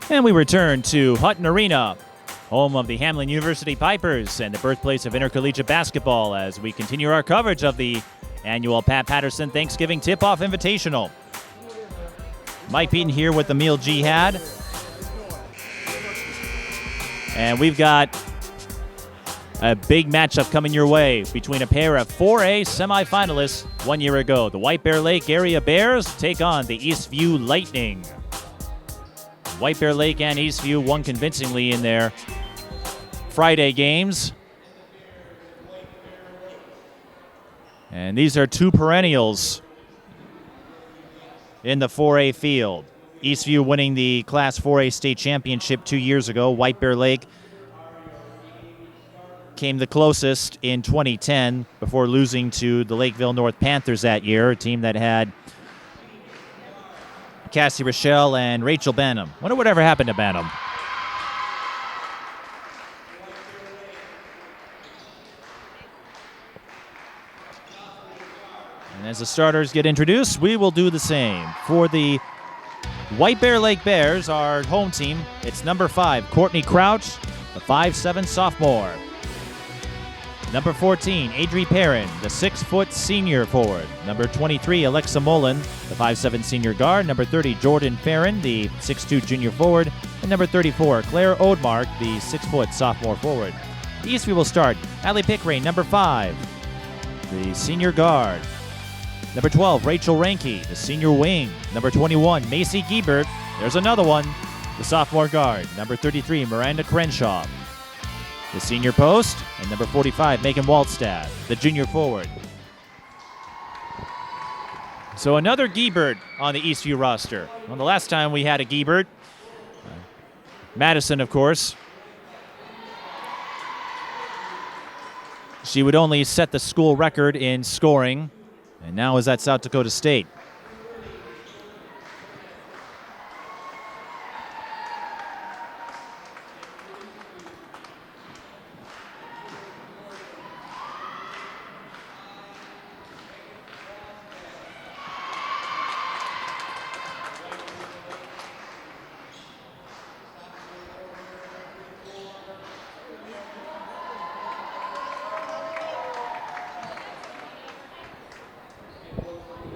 And we return to Hutton Arena, home of the Hamline University Pipers and the birthplace of intercollegiate basketball, as we continue our coverage of the annual Pat Paterson Thanksgiving Tip-Off Invitational. Mike Peden here with Ahmil Jihad. And we've got a big matchup coming your way between a pair of 4A semifinalists 1 year ago. The White Bear Lake area Bears take on the Eastview Lightning. White Bear Lake and Eastview won convincingly in their Friday games. And these are two perennials in the 4A field. Eastview winning the Class 4A state championship 2 years ago. White Bear Lake came the closest in 2010 before losing to the Lakeville North Panthers that year, a team that had Cassie Rochelle and Rachel Banham. Wonder whatever happened to Banham. And as the starters get introduced, we will do the same. For the White Bear Lake Bears, our home team, it's number 5, Courtney Crouch, the 5'7" sophomore. Number 14, Adri Perrin, the 6-foot senior forward. Number 23, Alexa Mullen, the 5'7" senior guard. Number 30, Jordan Farron, the 6'2" junior forward. And number 34, Claire Odemark, the 6-foot sophomore forward. Eastview will start. Allie Pickering, number 5, the senior guard. Number 12, Rachel Ranke, the senior wing. Number 21, Macy Giebert, there's another one, the sophomore guard. Number 33, Miranda Crenshaw, the senior post. And number 45, Megan Waldstad, the junior forward. So another Giebert on the Eastview roster. Well, the last time we had a Giebert, Madison, of course, she would only set the school record in scoring, and now is at South Dakota State.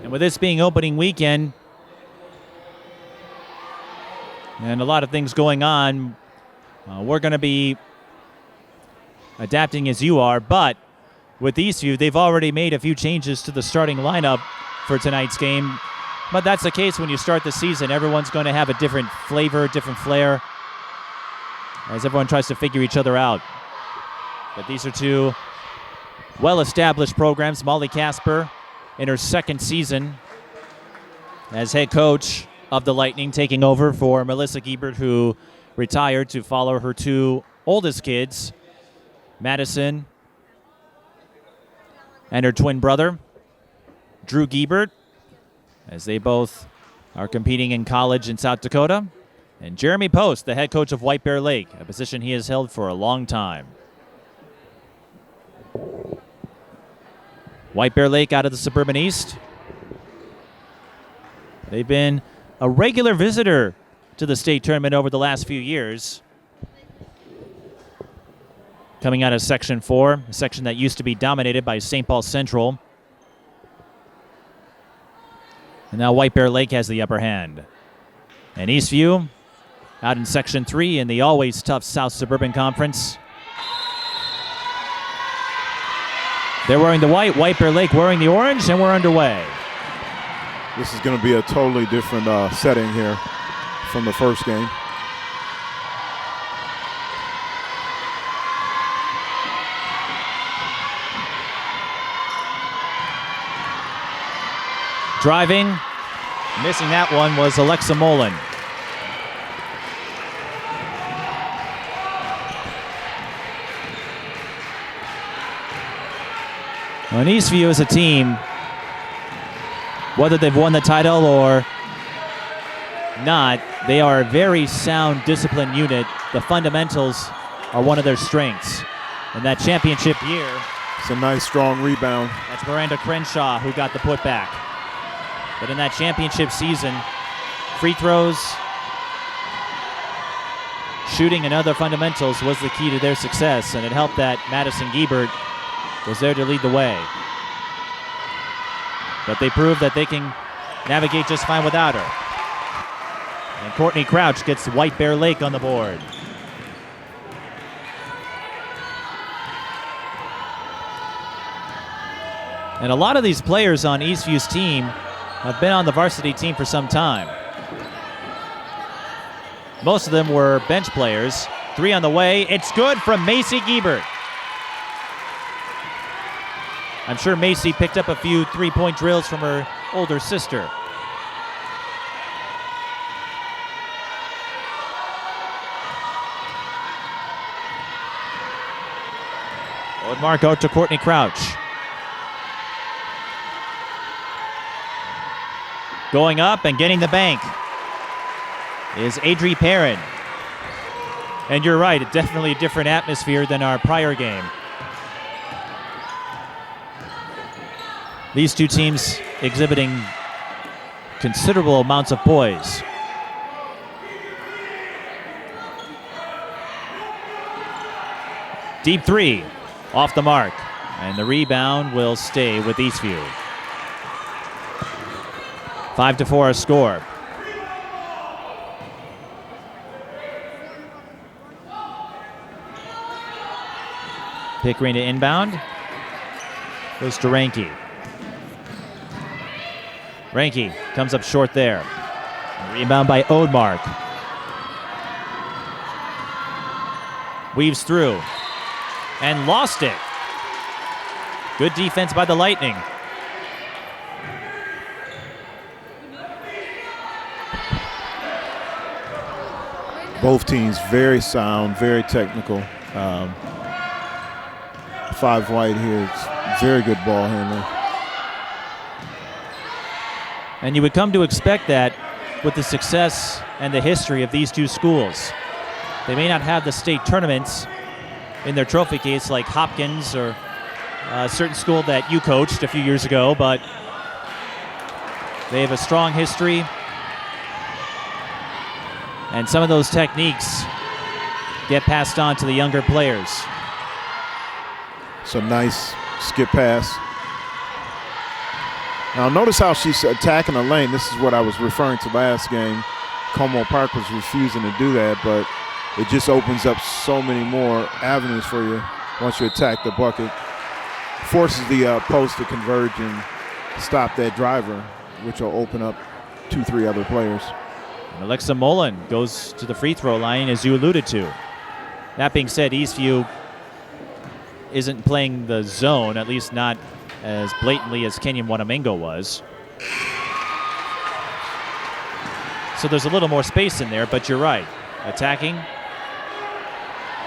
With this being opening weekend and a lot of things going on, we're going to be adapting as you are. But with Eastview, they've already made a few changes to the starting lineup for tonight's game. But that's the case when you start the season. Everyone's going to have a different flavor, different flair, as everyone tries to figure each other out. But these are two well-established programs. Molly Casper in her second season as head coach of the Lightning, taking over for Melissa Giebert, who retired to follow her two oldest kids, Madison and her twin brother, Drew Giebert, as they both are competing in college in South Dakota, and Jeremy Post, the head coach of White Bear Lake, a position he has held for a long time. White Bear Lake out of the Suburban East. They've been a regular visitor to the state tournament over the last few years. Coming out of Section 4, a section that used to be dominated by St. Paul Central. And now White Bear Lake has the upper hand. And Eastview out in Section 3 in the always tough South Suburban Conference. They're wearing the white, White Bear Lake wearing the orange, and we're underway. This is going to be a totally different setting here from the first game. Driving, missing that one was Alexa Mullen. Well, Eastview is a team, whether they've won the title or not, they are a very sound, disciplined unit. The fundamentals are one of their strengths. In that championship year, it's a nice, strong rebound. That's Miranda Crenshaw who got the putback. But in that championship season, free throws shooting and other fundamentals was the key to their success, and it helped that Madison Giebert was there to lead the way. But they proved that they can navigate just fine without her. And Courtney Crouch gets White Bear Lake on the board. And a lot of these players on Eastview's team have been on the varsity team for some time. Most of them were bench players. 3 on the way. It's good from Macy Giebert. I'm sure Macy picked up a few three-point drills from her older sister. Mark out to Courtney Crouch. Going up and getting the bank is Adri Perrin. And you're right, it's definitely a different atmosphere than our prior game. These two teams exhibiting considerable amounts of poise. Deep three, off the mark, and the rebound will stay with Eastview. 5-4 our score. Pickering to inbound. Goes to Ranke. Ranke comes up short there. Rebound by Odemark. Weaves through and lost it. Good defense by the Lightning. Both teams very sound, very technical. 5 White here, it's very good ball handling. And you would come to expect that with the success and the history of these two schools. They may not have the state tournaments in their trophy case like Hopkins or a certain school that you coached a few years ago, but they have a strong history. And some of those techniques get passed on to the younger players. It's a nice skip pass. Now notice how she's attacking the lane. This is what I was referring to last game. Como Park was refusing to do that, but it just opens up so many more avenues for you once you attack the bucket. Forces the post to converge and stop that driver, which will open up 2-3 other players. And Alexa Mullen goes to the free throw line, as you alluded to. That being said, Eastview isn't playing the zone, at least not as blatantly as Kenyon Wanamingo was. So there's a little more space in there, but you're right. Attacking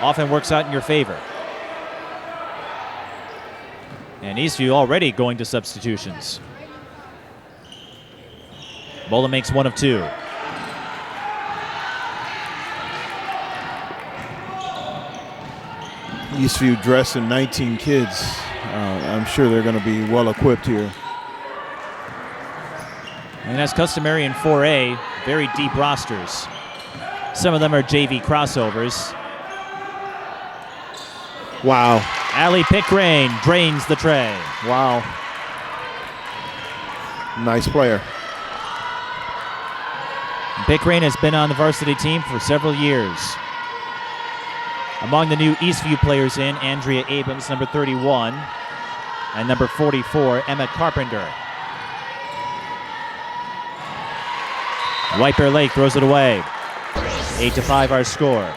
often works out in your favor. And Eastview already going to substitutions. Mullen makes 1 of 2. Eastview dressing 19 kids. I'm sure they're going to be well equipped here. And as customary in 4A, very deep rosters. Some of them are JV crossovers. Wow. Allie Pickering drains the tray. Wow. Nice player. Pickering has been on the varsity team for several years. Among the new Eastview players in, Andrea Abrams, number 31, and number 44, Emma Carpenter. White Bear Lake throws it away. 8-5 our score.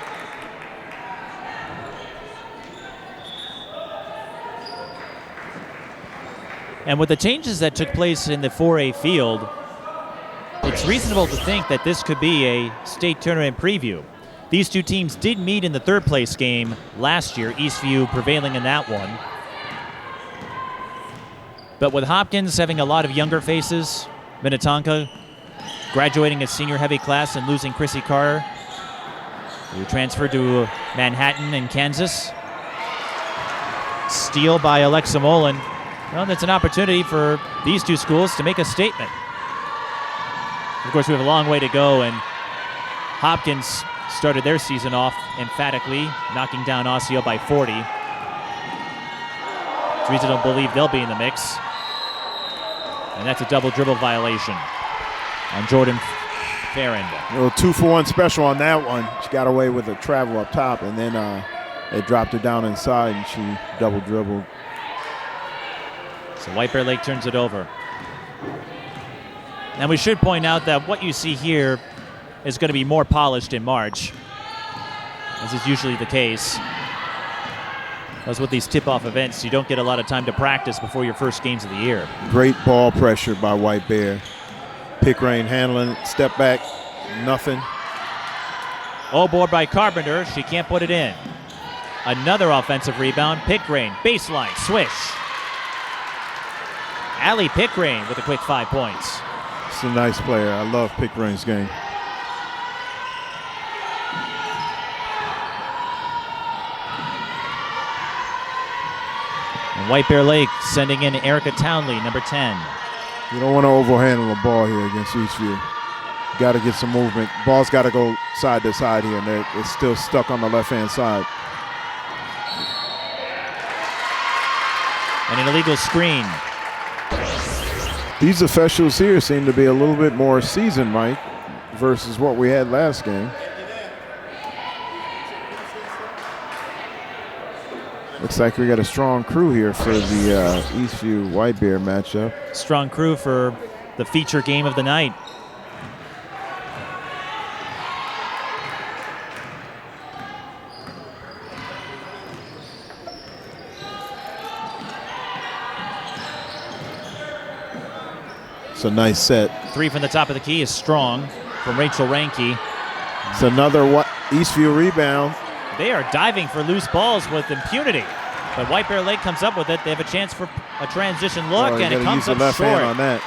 And with the changes that took place in the 4A field, it's reasonable to think that this could be a state tournament preview. These two teams did meet in the third place game last year, Eastview prevailing in that one. But with Hopkins having a lot of younger faces, Minnetonka graduating a senior heavy class and losing Chrissy Carter, who transferred to Manhattan in Kansas. Steal by Alexa Mullen. Well, that's an opportunity for these two schools to make a statement. Of course, we have a long way to go, and Hopkins started their season off emphatically, knocking down Osseo by 40. It's reason to believe they'll be in the mix. And that's a double dribble violation on Jordan Farron. A little 2-for-1 special on that one. She got away with a travel up top, and then they dropped her down inside, and she double dribbled. So White Bear Lake turns it over. And we should point out that what you see here is going to be more polished in March, as is usually the case. As with these tip-off events, you don't get a lot of time to practice before your first games of the year. Great ball pressure by White Bear. Pickering handling, step back, nothing. Oh, board by Carpenter. She can't put it in. Another offensive rebound. Pickering, baseline, swish. Allie Pickering with a quick 5 points. She's a nice player. I love Pickering's game. And White Bear Lake sending in Erica Townley, number 10. You don't want to overhandle the ball here against Eastview. Got to get some movement. Ball's got to go side to side here, and it's still stuck on the left-hand side. And an illegal screen. These officials here seem to be a little bit more seasoned, Mike, versus what we had last game. Looks like we got a strong crew here for the Eastview White Bear matchup. Strong crew for the feature game of the night. It's a nice set. 3 from the top of the key is strong from Rachel Ranke. It's another Eastview rebound. They are diving for loose balls with impunity. But White Bear Lake comes up with it. They have a chance for a transition look, and it comes up left short. hand on that.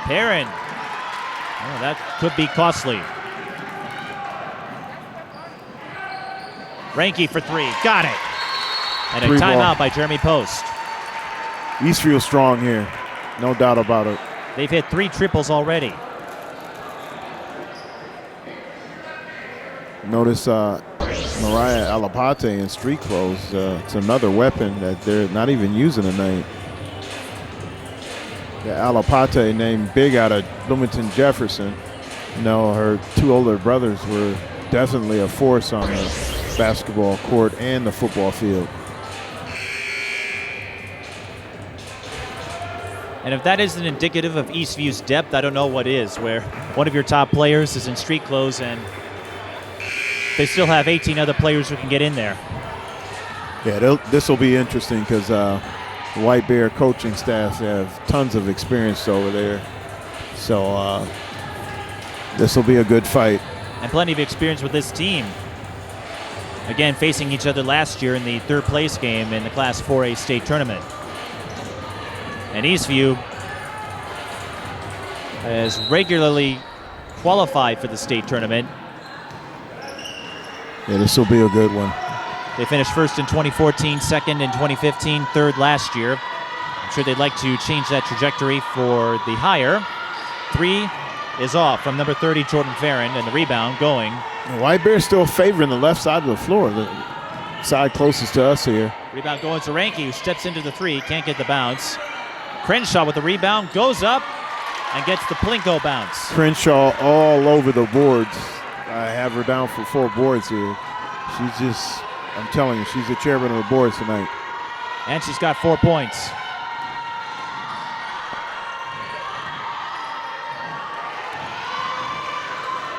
Perrin. Oh, that could be costly. Ranke for 3. Got it. And a timeout by Jeremy Post. Eastview strong here. No doubt about it. They've hit 3 triples already. Notice Mariah Alapate in street clothes. It's another weapon that they're not even using tonight. The Alapate, named big out of Bloomington Jefferson. You know, her 2 older brothers were definitely a force on the basketball court and the football field. And if that isn't indicative of Eastview's depth, I don't know what is, where one of your top players is in street clothes and they still have 18 other players who can get in there. Yeah, this will be interesting because the White Bear coaching staff have tons of experience over there. So this will be a good fight. And plenty of experience with this team. Again, facing each other last year in the 3rd place game in the Class 4A state tournament. And Eastview has regularly qualified for the state tournament. Yeah, this will be a good one. They finished 1st in 2014, 2nd in 2015, 3rd last year. I'm sure they'd like to change that trajectory for the higher. 3 is off from number 30, Jordan Farron, and the rebound going. And White Bear still favoring the left side of the floor, the side closest to us here. Rebound going to Ranke, who steps into the 3, can't get the bounce. Crenshaw with the rebound, goes up and gets the Plinko bounce. Crenshaw all over the boards. I have her down for 4 boards here. She's just, I'm telling you, she's the chairman of the boards tonight. And she's got 4 points.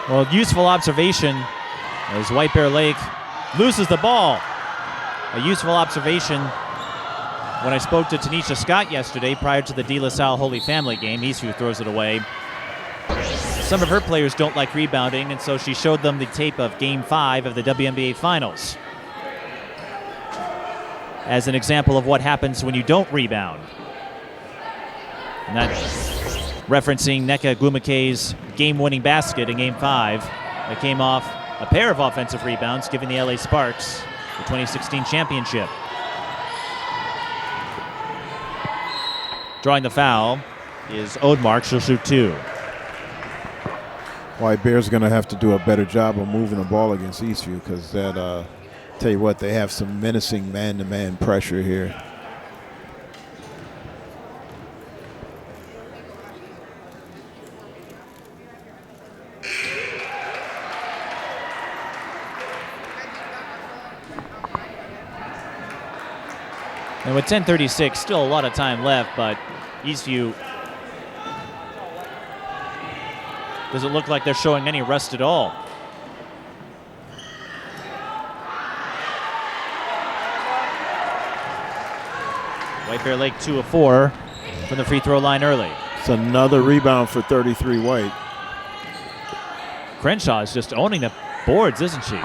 Well, useful observation as White Bear Lake loses the ball. A useful observation when I spoke to Tanisha Scott yesterday prior to the De La Salle Holy Family game. Eastview throws it away. Some of her players don't like rebounding, and so she showed them the tape of Game 5 of the WNBA Finals as an example of what happens when you don't rebound. And that's referencing Nneka Agumake's game-winning basket in Game 5 that came off a pair of offensive rebounds, giving the LA Sparks the 2016 championship. Drawing the foul is Odemark. She'll shoot 2. White Bears are going to have to do a better job of moving the ball against Eastview, because that, tell you what, they have some menacing man-to-man pressure here. And with 10:36, still a lot of time left, but Eastview doesn't look like they're showing any rust at all. White Bear Lake 2 of 4 from the free throw line early. It's another rebound for 33 White. Crenshaw is just owning the boards, isn't she?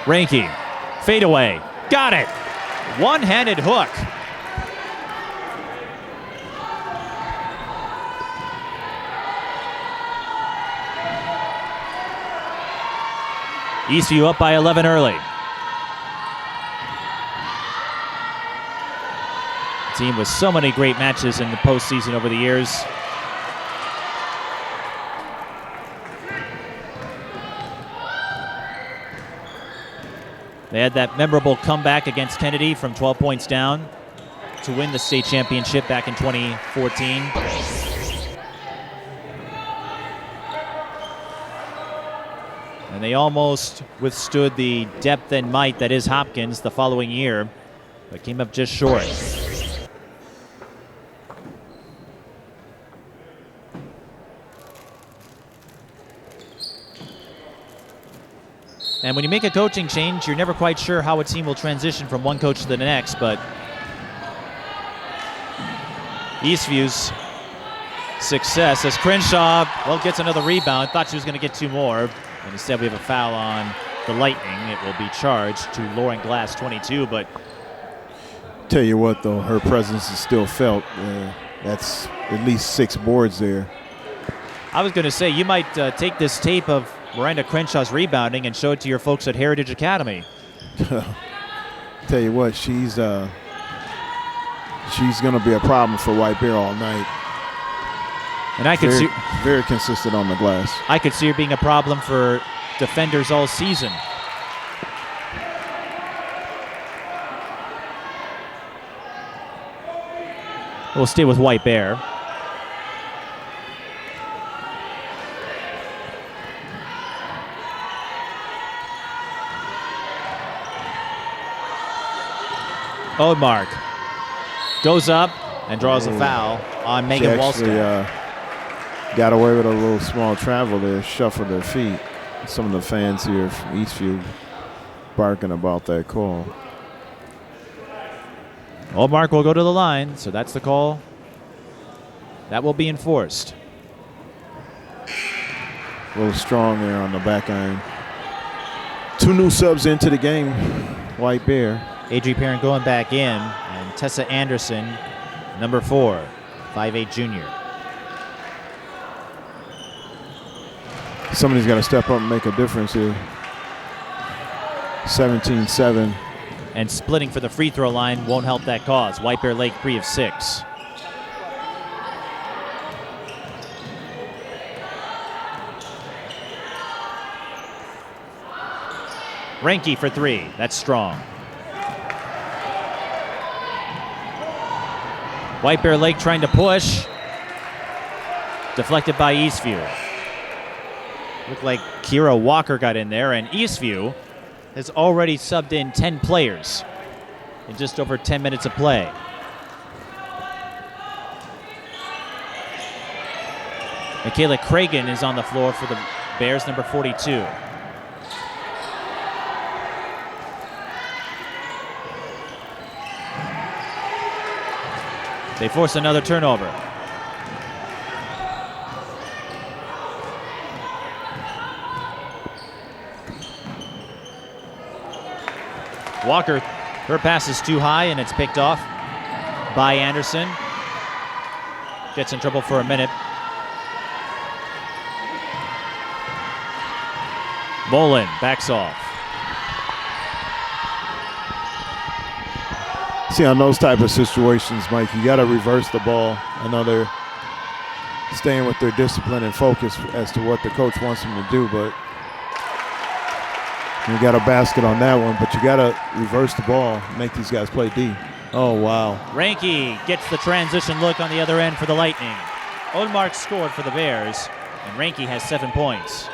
Ranky, fade away, got it. One-handed hook. Eastview up by 11 early. Team with so many great matches in the postseason over the years. They had that memorable comeback against Kennedy from 12 points down to win the state championship back in 2014. And they almost withstood the depth and might that is Hopkins the following year, but came up just short. And when you make a coaching change, you're never quite sure how a team will transition from one coach to the next, but Eastview's success as Crenshaw, well, gets another rebound. Thought she was going to get 2 more, and instead we have a foul on the Lightning. It will be charged to Lauren Glass, 22, but Tell you what, though, her presence is still felt. That's at least 6 boards there. I was going to say, you might take this tape of Miranda Crenshaw's rebounding and show it to your folks at Heritage Academy. Tell you what, she's going to be a problem for White Bear all night. And I could see very consistent on the glass. I could see her being a problem for defenders all season. We'll stay with White Bear. Odemark goes up and draws a foul on Megan Wallstead. Got away with a little small travel there, shuffled their feet. Some of the fans here from Eastview barking about that call. Odemark will go to the line, so that's the call. That will be enforced. A little strong there on the back iron. 2 new subs into the game, White Bear. Adri Perrin going back in, and Tessa Anderson, number 4, 5'8" junior. Somebody's got to step up and make a difference here. 17-7. And splitting for the free throw line won't help that cause. White Bear Lake 3 of 6. Ranky for 3. That's strong. White Bear Lake trying to push. Deflected by Eastview. Looked like Kira Walker got in there, and Eastview has already subbed in 10 players in just over 10 minutes of play. Michaela Cragen is on the floor for the Bears, number 42. They force another turnover. Walker, her pass is too high and it's picked off by Anderson. Gets in trouble for a minute. Bolin backs off. See, on those type of situations, Mike, you got to reverse the ball. I know staying with their discipline and focus as to what the coach wants them to do. But you got a basket on that one, but you got to reverse the ball, make these guys play D. Oh, wow. Ranke gets the transition look on the other end for the Lightning. Oldmark scored for the Bears, and Ranke has 7 points.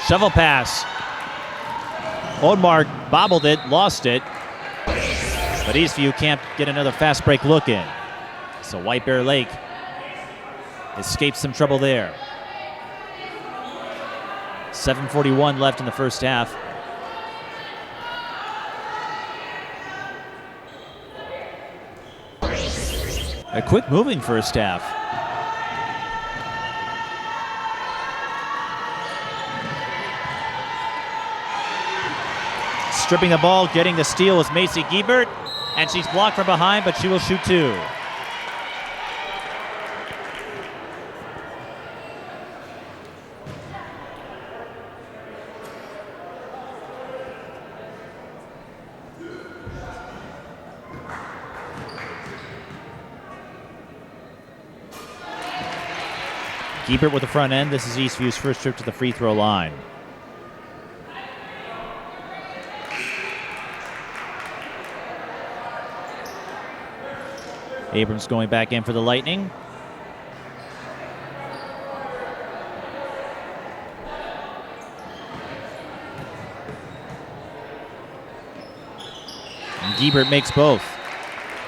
Shovel pass. Oldmark bobbled it, lost it, but Eastview can't get another fast break look in. So White Bear Lake escapes some trouble there. 7:41 left in the first half. A quick moving first half. Stripping the ball, getting the steal is Macy Giebert, and she's blocked from behind, but she will shoot 2. Giebert with the front end. This is Eastview's first trip to the free throw line. Abrams going back in for the Lightning. And Giebert makes both.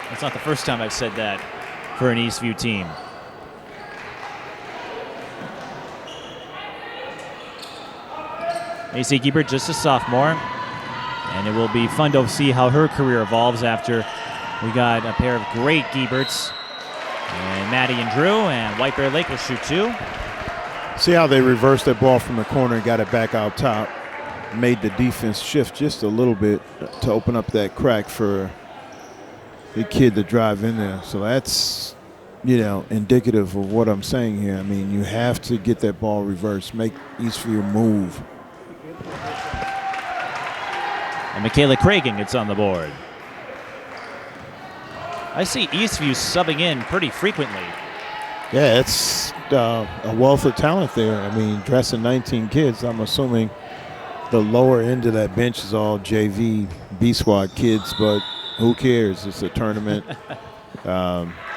That's not the first time I've said that for an Eastview team. Macy Giebert, just a sophomore, and it will be fun to see how her career evolves after we got a pair of great Gieberts, and Maddie and Drew, and White Bear Lake will shoot 2. See how they reversed that ball from the corner and got it back out top, made the defense shift just a little bit to open up that crack for the kid to drive in there. So that's, indicative of what I'm saying here. I mean, you have to get that ball reversed, make Eastview move. And Michaela Cragen gets on the board. I see Eastview subbing in pretty frequently. Yeah, it's a wealth of talent there. I mean, dressing 19 kids, I'm assuming the lower end of that bench is all JV, B-squad kids, but who cares? It's a tournament.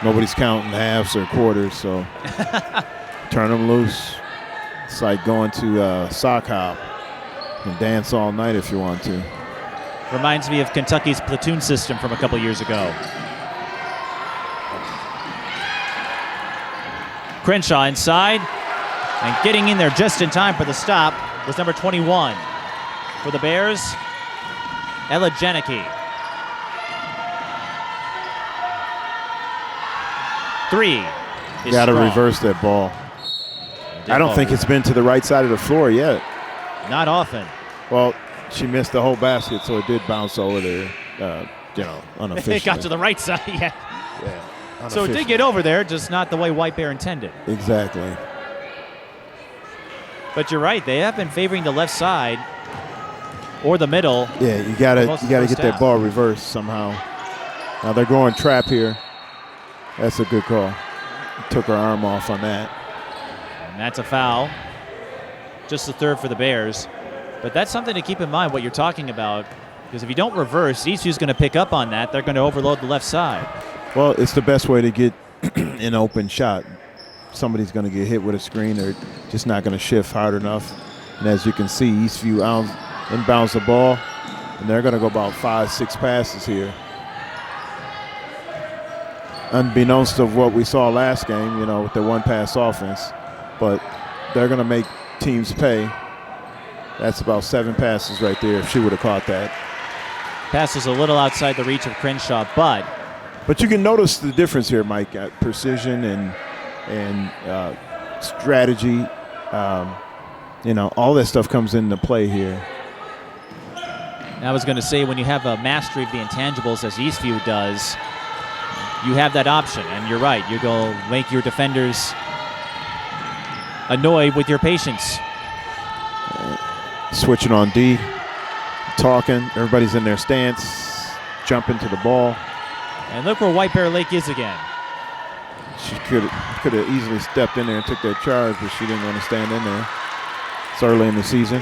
Nobody's counting halves or quarters, so turn them loose. It's like going to sock hop and dance all night if you want to. Reminds me of Kentucky's platoon system from a couple years ago. Crenshaw inside, and getting in there just in time for the stop was number 21 for the Bears, Ella Janicki. 3 is Got to strong. reverse that ball. I don't think it's been to the right side of the floor yet. Not often. Well, she missed the whole basket, so it did bounce over there, unofficially. It got to the right side, yeah. Yeah. So it did get over there, just not the way White Bear intended. Exactly. But you're right, they have been favoring the left side or the middle. Yeah, you gotta get that ball reversed somehow. Now they're going trap here. That's a good call. Took her arm off on that. And that's a foul. Just the third for the Bears. But that's something to keep in mind, what you're talking about, because if you don't reverse, Eastview's going to pick up on that. They're going to overload the left side. Well, it's the best way to get an open shot. Somebody's going to get hit with a screen. They're just not going to shift hard enough. And as you can see, Eastview inbounds the ball, and they're going to go about 5-6 passes here. Unbeknownst to what we saw last game, with the one-pass offense. But they're going to make teams pay. That's about 7 passes right there if she would have caught that. Pass is a little outside the reach of Crenshaw, but you can notice the difference here, Mike. Precision and strategy. All that stuff comes into play here. I was going to say, when you have a mastery of the intangibles, as Eastview does, you have that option. And you're right. You go make your defenders annoyed with your patience. Switching on D, talking. Everybody's in their stance, jumping to the ball. And look where White Bear Lake is again. She could have easily stepped in there and took that charge, but she didn't want to stand in there. It's early in the season.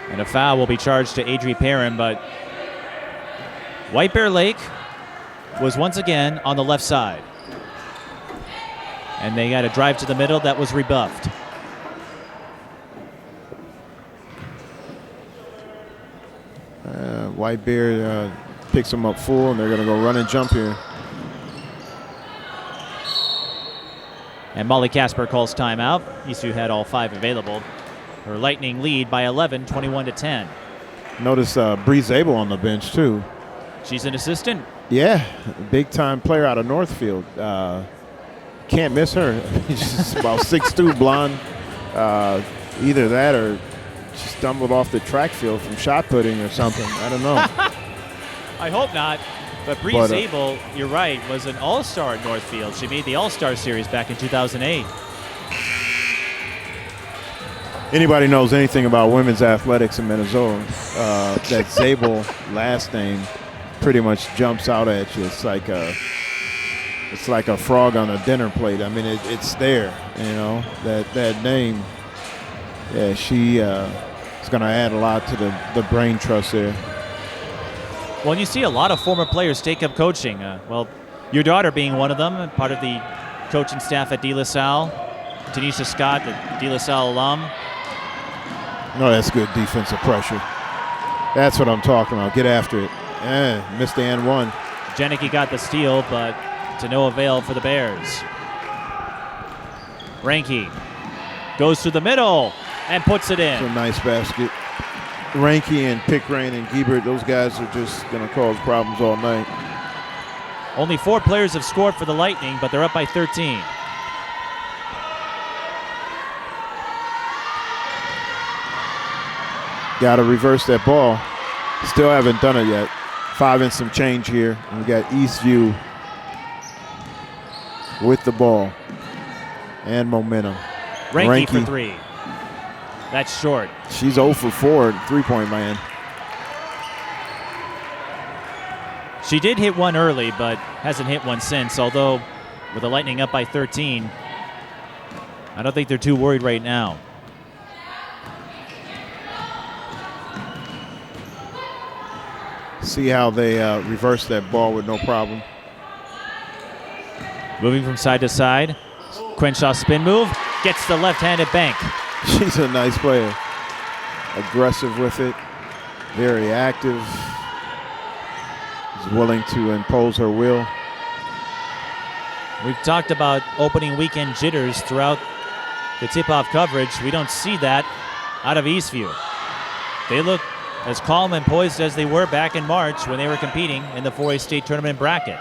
And a foul will be charged to Adri Perrin, but White Bear Lake was once again on the left side. And they got a drive to the middle that was rebuffed. White Bear picks them up full, and they're going to go run and jump here. And Molly Casper calls timeout. Eastview had all 5 available. Her Lightning lead by 11, 21-10. Notice Bree Zabel on the bench, too. She's an assistant. Yeah, big-time player out of Northfield. Can't miss her. She's about 6'2", blonde. Either that or she stumbled off the track field from shot putting or something. I don't know. I hope not. But Bree Zabel, you're right, was an all-star at Northfield. She made the All-Star Series back in 2008. Anybody knows anything about women's athletics in Minnesota, that Zabel last name pretty much jumps out at you. It's like a frog on a dinner plate. I mean, it's there, you know, that name. Yeah, she is going to add a lot to the brain trust there. Well, you see a lot of former players take up coaching. Well, your daughter being one of them, part of the coaching staff at De La Salle. Tanisha Scott, the De La Salle alum. No, that's good defensive pressure. That's what I'm talking about. Get after it. Missed the and one. Janicki got the steal, but to no avail for the Bears. Ranke goes to the middle and puts it in. It's a nice basket. Ranke and Pickerain and Giebert, those guys are just going to cause problems all night. Only 4 players have scored for the Lightning, but they're up by 13. Got to reverse that ball. Still haven't done it yet. 5 and some change here. And we got Eastview with the ball and momentum. Ranke for 3. That's short. She's 0 for 4 at three-point land. She did hit one early, but hasn't hit one since, although with the Lightning up by 13, I don't think they're too worried right now. See how they reverse that ball with no problem. Moving from side to side. Crenshaw spin move. Gets the left-handed bank. She's a nice player. Aggressive with it. Very active. Is willing to impose her will. We've talked about opening weekend jitters throughout the tip-off coverage. We don't see that out of Eastview. They look as calm and poised as they were back in March when they were competing in the 4A state tournament bracket.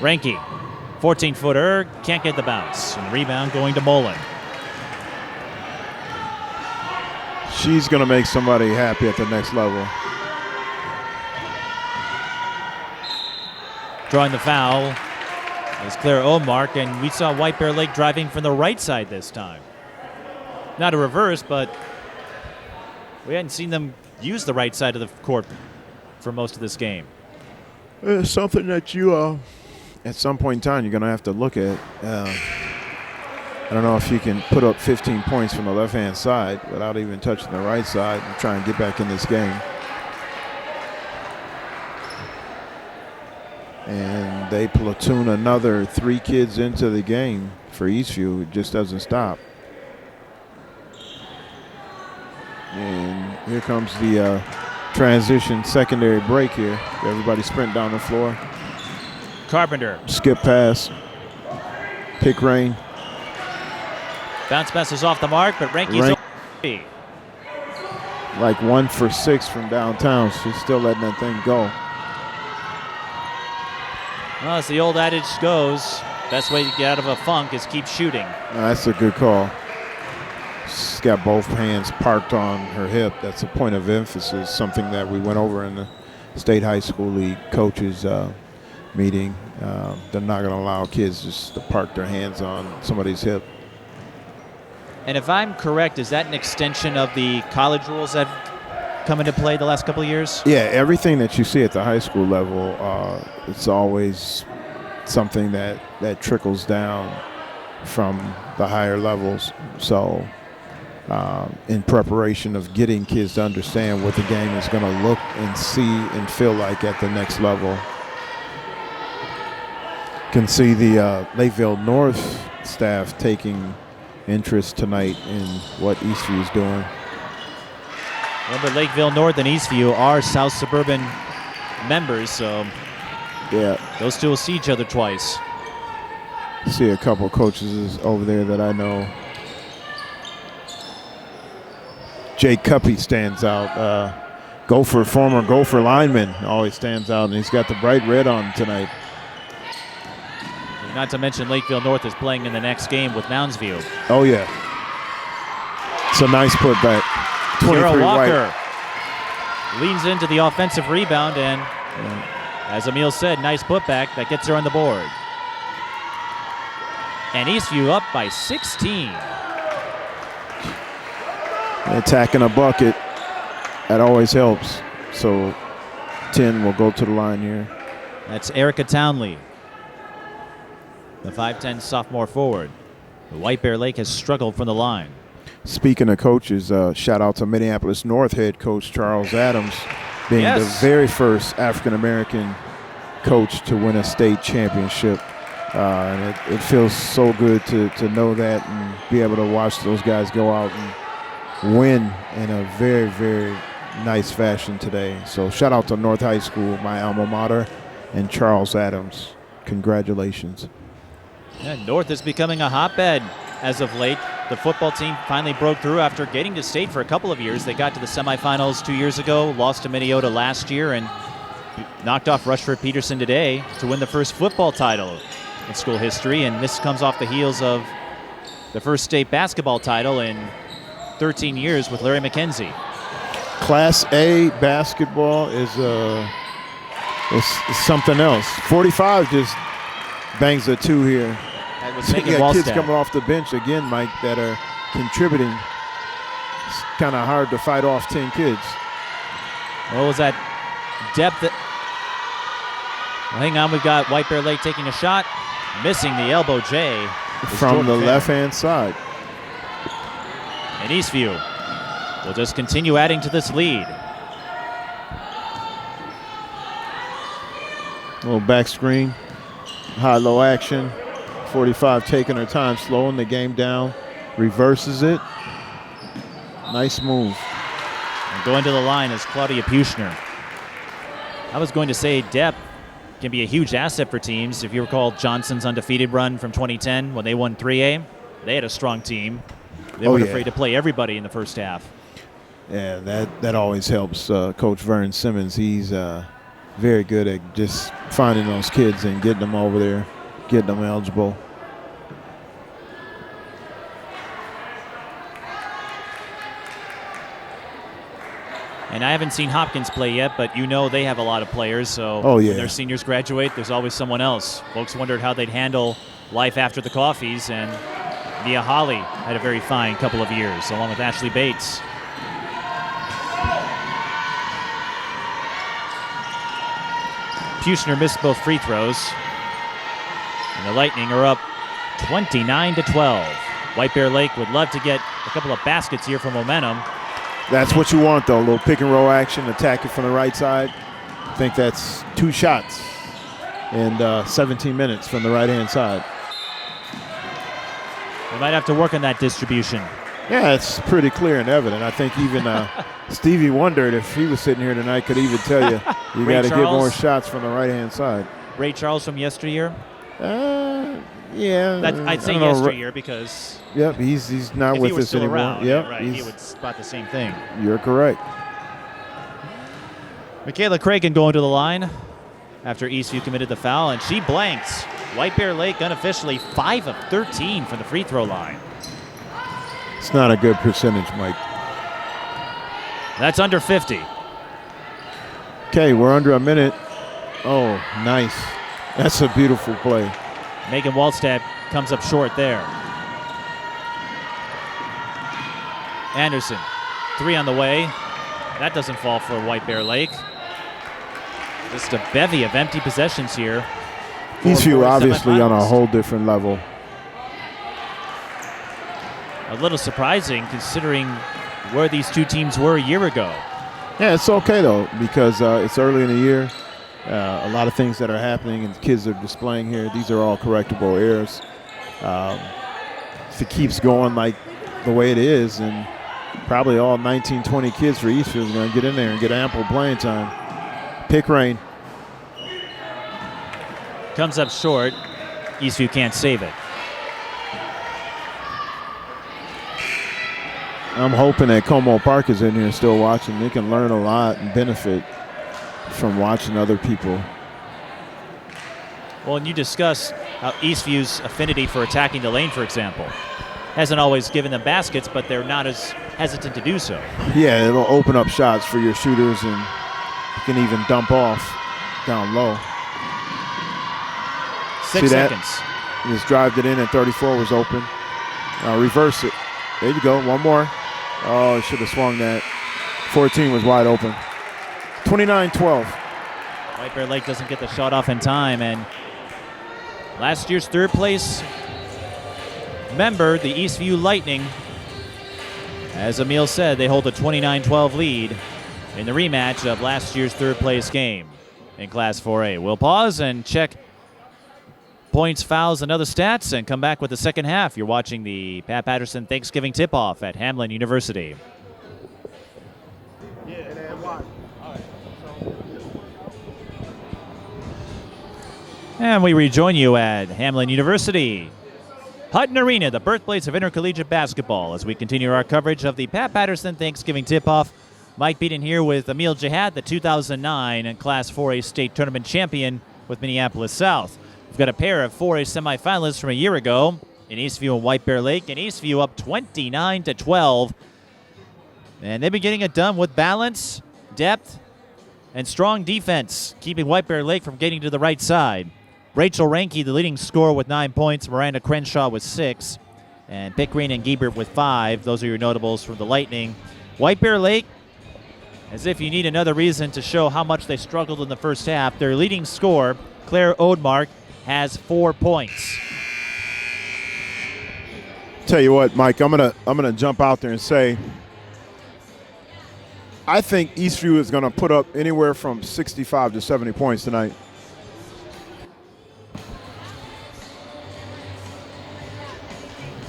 Ranke, 14-footer, can't get the bounce. And rebound going to Mullen. She's going to make somebody happy at the next level. Drawing the foul is Claire Omark, and we saw White Bear Lake driving from the right side this time. Not a reverse, but we hadn't seen them use the right side of the court for most of this game. It's something that you, at some point in time, you're going to have to look at. I don't know if you can put up 15 points from the left-hand side without even touching the right side and try and get back in this game. And they platoon another 3 kids into the game for Eastview. It just doesn't stop. And here comes the transition secondary break here. Everybody sprint down the floor. Carpenter. Skip pass. Pickerain. Bounce pass is off the mark, but Ranke's like 1 for 6 from downtown. She's still letting that thing go. Well, as the old adage goes, best way to get out of a funk is keep shooting. That's a good call. She's got both hands parked on her hip. That's a point of emphasis, something that we went over in the State High School League coaches meeting. They're not going to allow kids just to park their hands on somebody's hip. And if I'm correct, is that an extension of the college rules that have come into play the last couple of years? Yeah, everything that you see at the high school level, it's always something that trickles down from the higher levels. So in preparation of getting kids to understand what the game is going to look and see and feel like at the next level. You can see the Lakeville North staff taking interest tonight in what Eastview is doing. Remember, Lakeville North and Eastview are South Suburban members, so yeah, those two will see each other twice. See a couple coaches over there that I know. Jake Cuppy stands out. Former Gopher lineman always stands out, and he's got the bright red on tonight. Not to mention Lakeville North is playing in the next game with Moundsview. Oh, yeah. It's a nice putback. 23 Walker white. leans into the offensive rebound, and as Ahmil said, nice putback that gets her on the board. And Eastview up by 16. Attacking a bucket, that always helps. So 10 will go to the line here. That's Erica Townley, the 5'10 sophomore forward. The White Bear Lake has struggled from the line. Speaking of coaches, shout out to Minneapolis North head coach Charles Adams, being the very first African-American coach to win a state championship. And it feels so good to know that and be able to watch those guys go out and win in a very, very nice fashion today. So shout out to North High School, my alma mater, and Charles Adams. Congratulations. Yeah, North is becoming a hotbed as of late. The football team finally broke through after getting to state for a couple of years. They got to the semifinals 2 years ago, lost to Minneota last year, and knocked off Rushford Peterson today to win the first football title in school history. And this comes off the heels of the first state basketball title in 13 years with Larry McKenzie. Class A basketball is something else. 45 just bangs a 2 here. That was So you Megan got kids Wallstad. coming off the bench again, Mike, that are contributing. It's kind of hard to fight off 10 kids. What was that depth? Well, hang on, we've got White Bear Lake taking a shot, missing the elbow J. From the left-hand side. And Eastview will just continue adding to this lead. Little back screen, high-low action. 45 taking her time, slowing the game down, reverses it. Nice move. And going to the line is Claudia Puchner. I was going to say depth can be a huge asset for teams. If you recall Johnson's undefeated run from 2010 when they won 3A, they had a strong team. They weren't afraid to play everybody in the first half. Yeah, that always helps. Coach Vern Simmons, he's very good at just finding those kids and getting them over there, getting them eligible. And I haven't seen Hopkins play yet, but you know they have a lot of players. So when their seniors graduate, there's always someone else. Folks wondered how they'd handle life after the Coffees, and Mia Holly had a very fine couple of years, along with Ashley Bates. Puchner missed both free throws. And the Lightning are up 29-12. White Bear Lake would love to get a couple of baskets here for momentum. That's what you want, though. A little pick and roll action, attack it from the right side. I think that's 2 shots in 17 minutes from the right-hand side. They might have to work on that distribution. Yeah, it's pretty clear and evident. I think even Stevie wondered if he was sitting here tonight, could even tell you got to get more shots from the right-hand side. Ray Charles from yesteryear? Yeah. I'd say yesteryear because yep, he's not with us anymore. Around, yep, right, he would spot the same thing. You're correct. Michaela Cragen going to the line after Eastview committed the foul, and she blanks. White Bear Lake unofficially 5 of 13 from the free throw line. It's not a good percentage, Mike. That's under 50. Okay, we're under a minute. Oh, nice. That's a beautiful play. Megan Wallstad comes up short there. Anderson, 3 on the way. That doesn't fall for White Bear Lake. Just a bevy of empty possessions here. Eastview obviously on a whole different level. A little surprising considering where these two teams were a year ago. Yeah, it's okay though, because it's early in the year. A lot of things that are happening and kids are displaying here. These are all correctable errors. If it keeps going like the way it is, and probably all 19, 20 kids for Eastview are going to get in there and get ample playing time. Pick rain. Comes up short. Eastview can't save it. I'm hoping that Como Park is in here still watching. They can learn a lot and benefit from watching other people. Well, and you discussed how Eastview's affinity for attacking the lane, for example, hasn't always given them baskets, but they're not as hesitant to do so. Yeah, it'll open up shots for your shooters, and you can even dump off down low. 6 seconds. He just drived it in, and 34 was open. Reverse it. There you go. One more. Oh, should have swung that. 14 was wide open. 29-12. White Bear Lake doesn't get the shot off in time, and last year's third place member, the Eastview Lightning, as Ahmil said, they hold a 29-12 lead in the rematch of last year's third place game in Class 4A. We'll pause and check points, fouls, and other stats, and come back with the second half. You're watching the Pat Paterson Thanksgiving Tip-Off at Hamline University. And we rejoin you at Hamline University, Hutton Arena, the birthplace of intercollegiate basketball, as we continue our coverage of the Pat Paterson Thanksgiving Tip-Off. Mike Peden here with Ahmil Jihad, the 2009 Class 4A state tournament champion with Minneapolis South. We've got a pair of 4A semifinalists from a year ago in Eastview and White Bear Lake, and Eastview up 29-12. And they've been getting it done with balance, depth, and strong defense, keeping White Bear Lake from getting to the right side. Rachel Ranke, the leading scorer, with 9 points. Miranda Crenshaw with 6. And Pickering and Giebert with 5. Those are your notables from the Lightning. White Bear Lake, as if you need another reason to show how much they struggled in the first half, their leading scorer, Claire Odemark, has 4 points. Tell you what, Mike, I'm gonna jump out there and say, I think Eastview is gonna put up anywhere from 65 to 70 points tonight.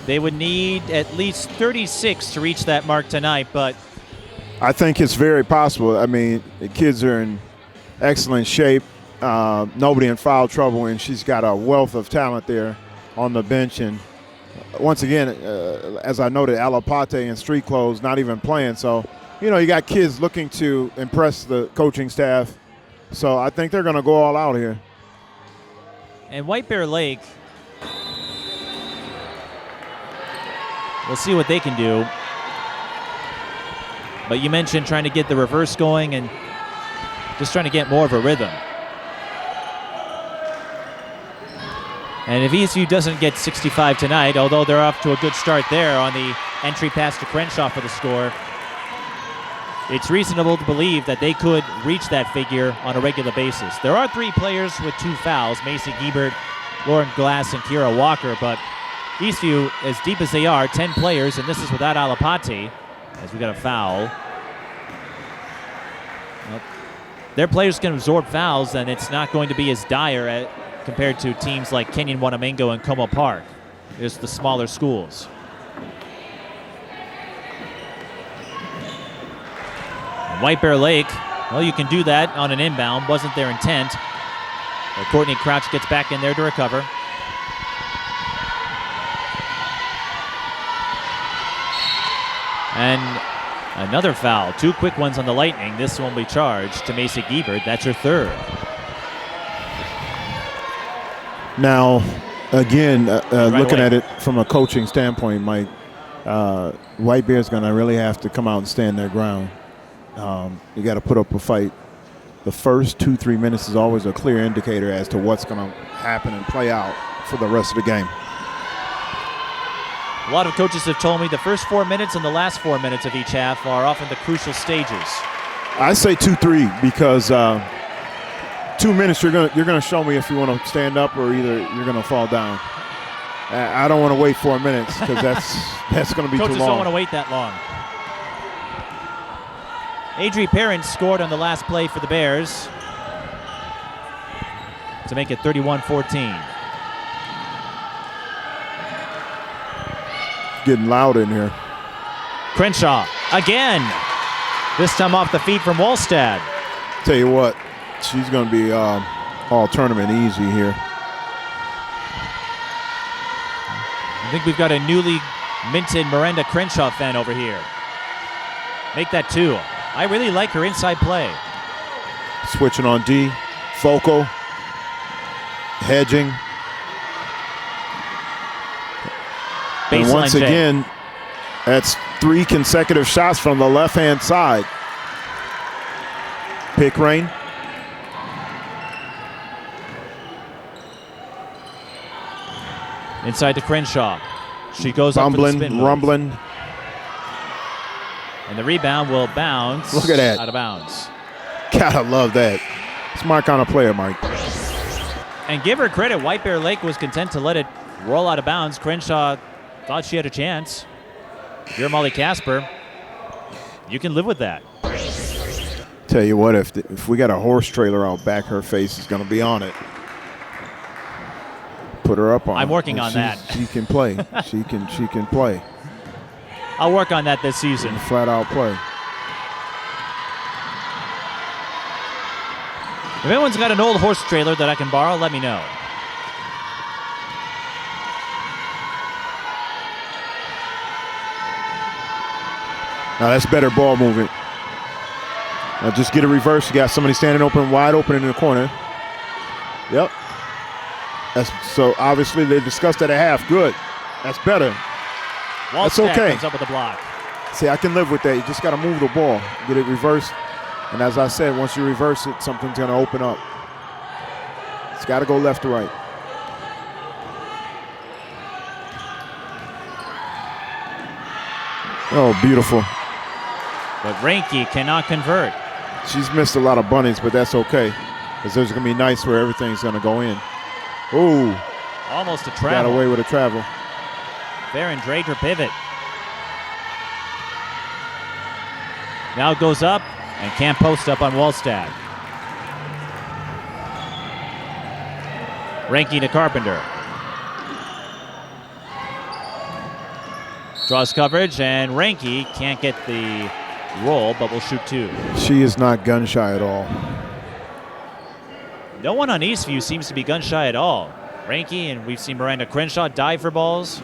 They would need at least 36 to reach that mark tonight, but I think it's very possible. I mean, the kids are in excellent shape. Nobody in foul trouble, and she's got a wealth of talent there on the bench. And once again, as I noted, Alapate in street clothes, not even playing. So, you know, you got kids looking to impress the coaching staff. So I think they're going to go all out here. And White Bear Lake, we'll see what they can do. But you mentioned trying to get the reverse going and just trying to get more of a rhythm. And if Eastview doesn't get 65 tonight, although they're off to a good start there on the entry pass to Crenshaw for the score, it's reasonable to believe that they could reach that figure on a regular basis. There are 3 players with 2 fouls, Macy Giebert, Lauren Glass, and Kira Walker, but Eastview, as deep as they are, 10 players, and this is without Alapate, as we got a foul. Well, their players can absorb fouls, and it's not going to be as dire compared to teams like Kenyon Wanamingo and Como Park. It's the smaller schools. And White Bear Lake, well, you can do that on an inbound. Wasn't their intent. But Courtney Crouch gets back in there to recover. And another foul. 2 quick ones on the Lightning. This one will be charged to Macy Giebert. That's her 3rd. Now, again, looking away. at it from a coaching standpoint, Mike, White Bear's going to really have to come out and stand their ground. You got to put up a fight. The first 2-3 minutes is always a clear indicator as to what's going to happen and play out for the rest of the game. A lot of coaches have told me the first 4 minutes and the last 4 minutes of each half are often the crucial stages. I say 2-3 because 2 minutes you're gonna show me if you want to stand up or either you're gonna fall down. I don't want to wait 4 minutes because that's going to be too long. Coaches don't want to wait that long. Adri Parent scored on the last play for the Bears to make it 31-14. Getting loud in here. Crenshaw again. This time off the feet from Wallstad. Tell you what, she's going to be all tournament easy here. I think we've got a newly minted Miranda Crenshaw fan over here. Make that 2. I really like her inside play. Switching on D, focal, hedging. And once again, that's 3 consecutive shots from the left-hand side. Pick rain. Inside to Crenshaw. She goes Bumbling, up for the spin move. rumbling. And the rebound will bounce. Look at that. Out of bounds. Gotta love that. It's my kind of player, Mike. And give her credit, White Bear Lake was content to let it roll out of bounds. Crenshaw thought she had a chance. You're Molly Casper. You can live with that. Tell you what, if we got a horse trailer out back, her face is going to be on it. Put her up on. I'm working on that. She can play. she can play. I'll work on that this season. Flat out play. If anyone's got an old horse trailer that I can borrow, let me know. Now that's better ball movement. Now just get a reverse. You got somebody standing open, wide open in the corner. Yep. So obviously they discussed that at half. Good. That's better. That's okay. Comes up with a block. See, I can live with that. You just got to move the ball, get it reversed. And as I said, once you reverse it, something's going to open up. It's got to go left to right. Oh, beautiful. But Reinke cannot convert. She's missed a lot of bunnies, but that's okay. Because there's going to be nights where everything's going to go in. Ooh. Almost a travel. Got away with a travel. Farron Drager pivot. Now goes up and can't post up on Wallstad. Reinke to Carpenter. Draws coverage, and Reinke can't get the roll, but will shoot 2. She is not gun shy at all. No one on Eastview seems to be gun shy at all. Reinke, and we've seen Miranda Crenshaw dive for balls.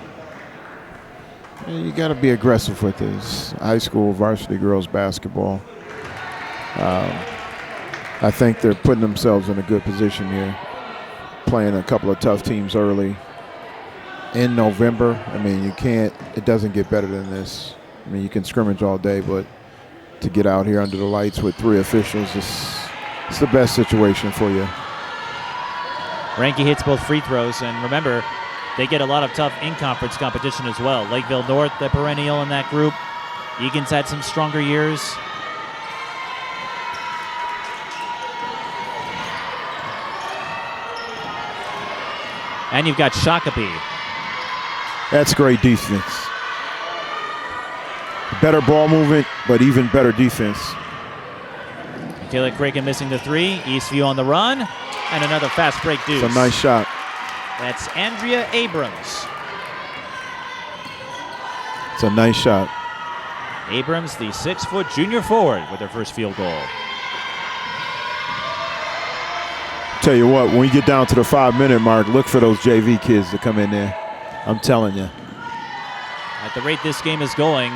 Yeah, you got to be aggressive with this. High school varsity girls basketball. I think they're putting themselves in a good position here, playing a couple of tough teams early. In November, I mean, it doesn't get better than this. I mean, you can scrimmage all day, but to get out here under the lights with 3 officials, it's the best situation for you. Reinke hits both free throws, and remember, they get a lot of tough in-conference competition as well. Lakeville North, the perennial in that group. Egan's had some stronger years. And you've got Shakopee. That's great defense. Better ball movement, but even better defense. Kayla Cragen missing the 3. Eastview on the run. And another fast break deuce. It's a nice shot. That's Andrea Abrams. It's a nice shot. Abrams, the 6-foot junior forward, with her first field goal. Tell you what, when you get down to the 5-minute mark, look for those JV kids to come in there. I'm telling you. At the rate this game is going,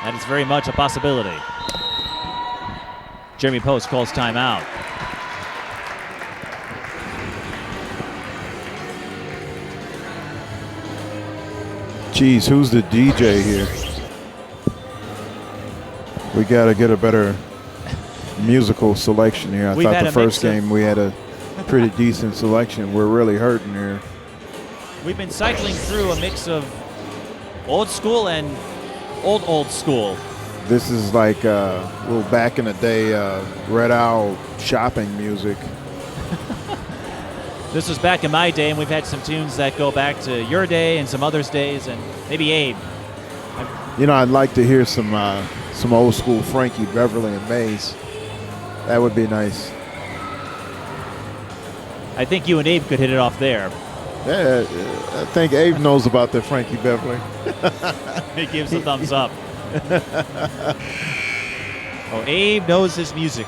that is very much a possibility. Jeremy Post calls timeout. Geez, who's the DJ here? We got to get a better musical selection here. I thought the first game we had a pretty decent selection. We're really hurting here. We've been cycling through a mix of Old school and old school. This is like a little back in the day Red Owl shopping music. This was back in my day, and we've had some tunes that go back to your day and some others' days, and maybe Abe. You know, I'd like to hear some old school Frankie Beverly and Mays. That would be nice. I think you and Abe could hit it off there. Yeah, I think Abe knows about the Frankie Beverly. He gives a thumbs up. Oh, Abe knows his music.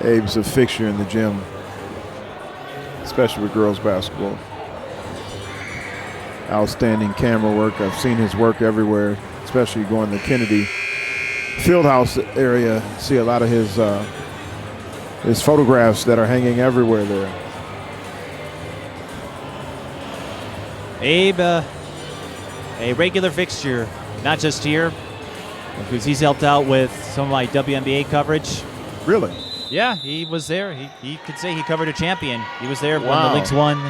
Abe's a fixture in the gym, especially with girls basketball. Outstanding camera work. I've seen his work everywhere, especially going to Kennedy Fieldhouse area. See a lot of his photographs that are hanging everywhere there. Abe, a regular fixture, not just here, because he's helped out with some of my WNBA coverage. Really? Yeah, he was there. He could say he covered a champion. He was there when Wow. the Lynx won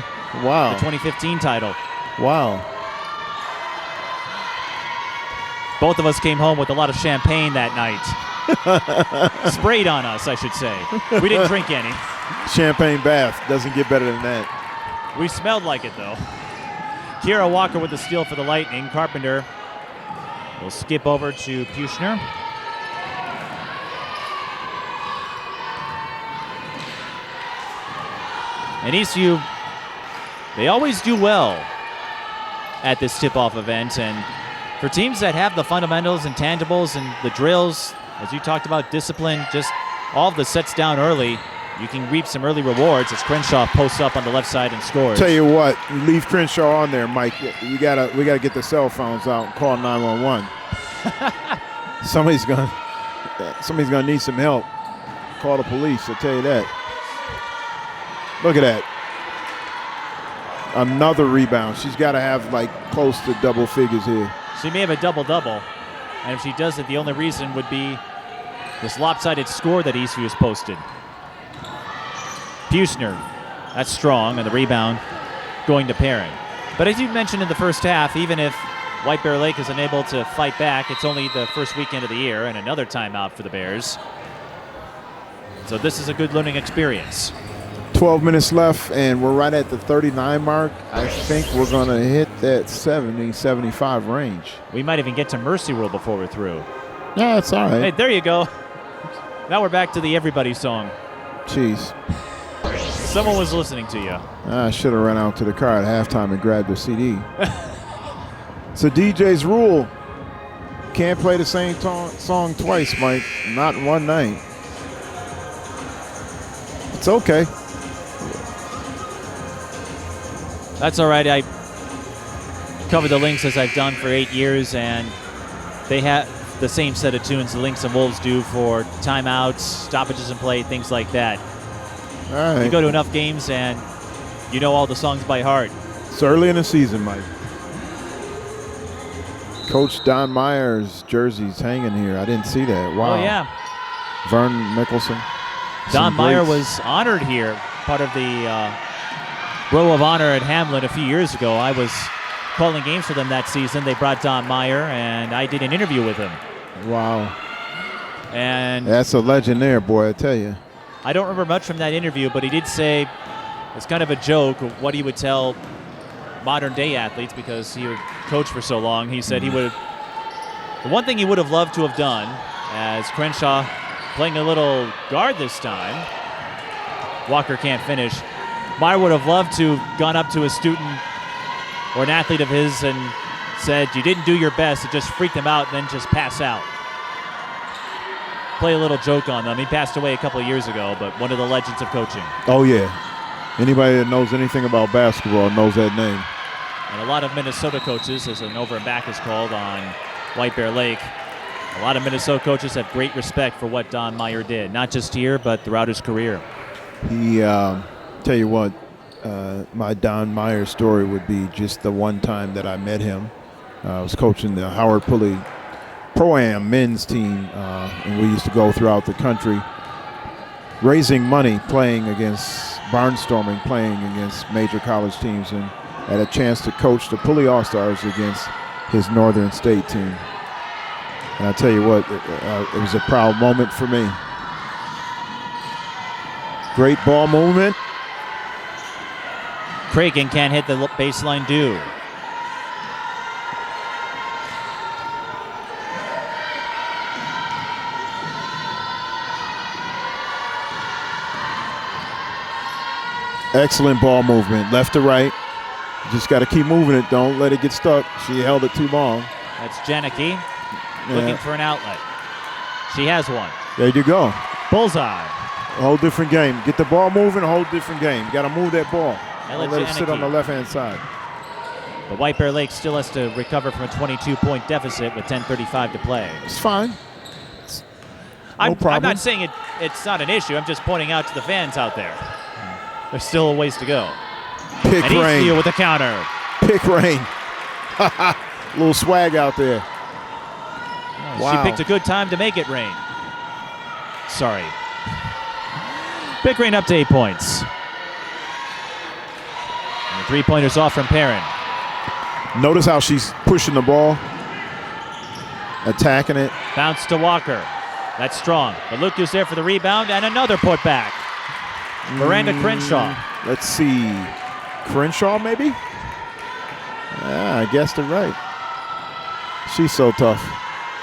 Wow. the 2015 title. Wow. Both of us came home with a lot of champagne that night. Sprayed on us, I should say. We didn't drink any. Champagne bath doesn't get better than that. We smelled like it, though. Kira Walker with the steal for the Lightning. Carpenter will skip over to Puchner. And Eastview, they always do well at this tip-off event. And for teams that have the fundamentals and tangibles and the drills, as you talked about, discipline, just all of the sets down early, you can reap some early rewards as Crenshaw posts up on the left side and scores. Tell you what, leave Crenshaw on there, Mike. We gotta get the cell phones out and call 911. Somebody's gonna need some help. Call the police. I'll tell you that. Look at that. Another rebound. She's got to have like close to double figures here. She may have a double-double, and if she does it, the only reason would be this lopsided score that Eastview has posted. Puchner, that's strong, and the rebound going to Peden. But as you mentioned in the first half, even if White Bear Lake is unable to fight back, it's only the first weekend of the year and another timeout for the Bears. So this is a good learning experience. 12 minutes left, and we're right at the 39 mark. I think we're going to hit that 70, 75 range. We might even get to Mercy Rule before we're through. Yeah, that's all right. Hey, there you go. Now we're back to the Everybody song. Jeez. Someone was listening to you. I should have run out to the car at halftime and grabbed the CD. It's a DJ's rule. Can't play the same song twice, Mike. Not in one night. It's okay. That's all right. I covered the Lynx as I've done for 8 years, and they have the same set of tunes the Lynx and Wolves do for timeouts, stoppages in play, things like that. All right. You go to enough games, and you know all the songs by heart. It's early in the season, Mike. Coach Don Meyer's jersey's hanging here. I didn't see that. Wow. Oh, yeah. Vern Mickelson. Don Some Meyer greats. was honored here, part of the Row of Honor at Hamline a few years ago. I was calling games for them that season. They brought Don Meyer, and I did an interview with him. Wow. And That's a legend there, boy, I tell you. I don't remember much from that interview, but he did say it's kind of a joke of what he would tell modern-day athletes because he would coach for so long. He said he would – the one thing he would have loved to have done as Crenshaw playing a little guard this time, Walker can't finish, Meyer would have loved to have gone up to a student or an athlete of his and said, you didn't do your best, it just freaked him out and then just pass out. Play a little joke on them. He passed away a couple of years ago, but one of the legends of coaching. Oh, yeah. Anybody that knows anything about basketball knows that name. And a lot of Minnesota coaches, as an over and back is called on White Bear Lake, a lot of Minnesota coaches have great respect for what Don Meyer did, not just here, but throughout his career. He, tell you what, my Don Meyer story would be just the one time that I met him. I was coaching the Howard Pulley Pro-Am men's team, and we used to go throughout the country raising money, playing against barnstorming, playing against major college teams. And had a chance to coach the Pulley All-Stars against his Northern State team. And I tell you what, it was a proud moment for me. Great ball movement. Cragen can't hit the baseline due. Excellent ball movement, left to right. Just got to keep moving it. Don't let it get stuck. She held it too long. That's Janicki looking for an outlet. She has one. There you go. Bullseye. A whole different game. Get the ball moving, a whole different game. You got to move that ball. Don't let it sit on the left-hand side. But White Bear Lake still has to recover from a 22-point deficit with 10:35 to play. It's fine. I'm not saying it's not an issue. I'm just pointing out to the fans out there. There's still a ways to go. Pick and rain. Eastview with a counter. Pick rain. Little swag out there. Wow. She picked a good time to make it rain. Sorry. Pick rain up to 8 points. And the three-pointer's off from Perrin. Notice how she's pushing the ball, attacking it. Bounce to Walker. That's strong. But Luke is there for the rebound and another putback. Miranda Crenshaw. Let's see. Crenshaw, maybe? Yeah, I guessed it right. She's so tough.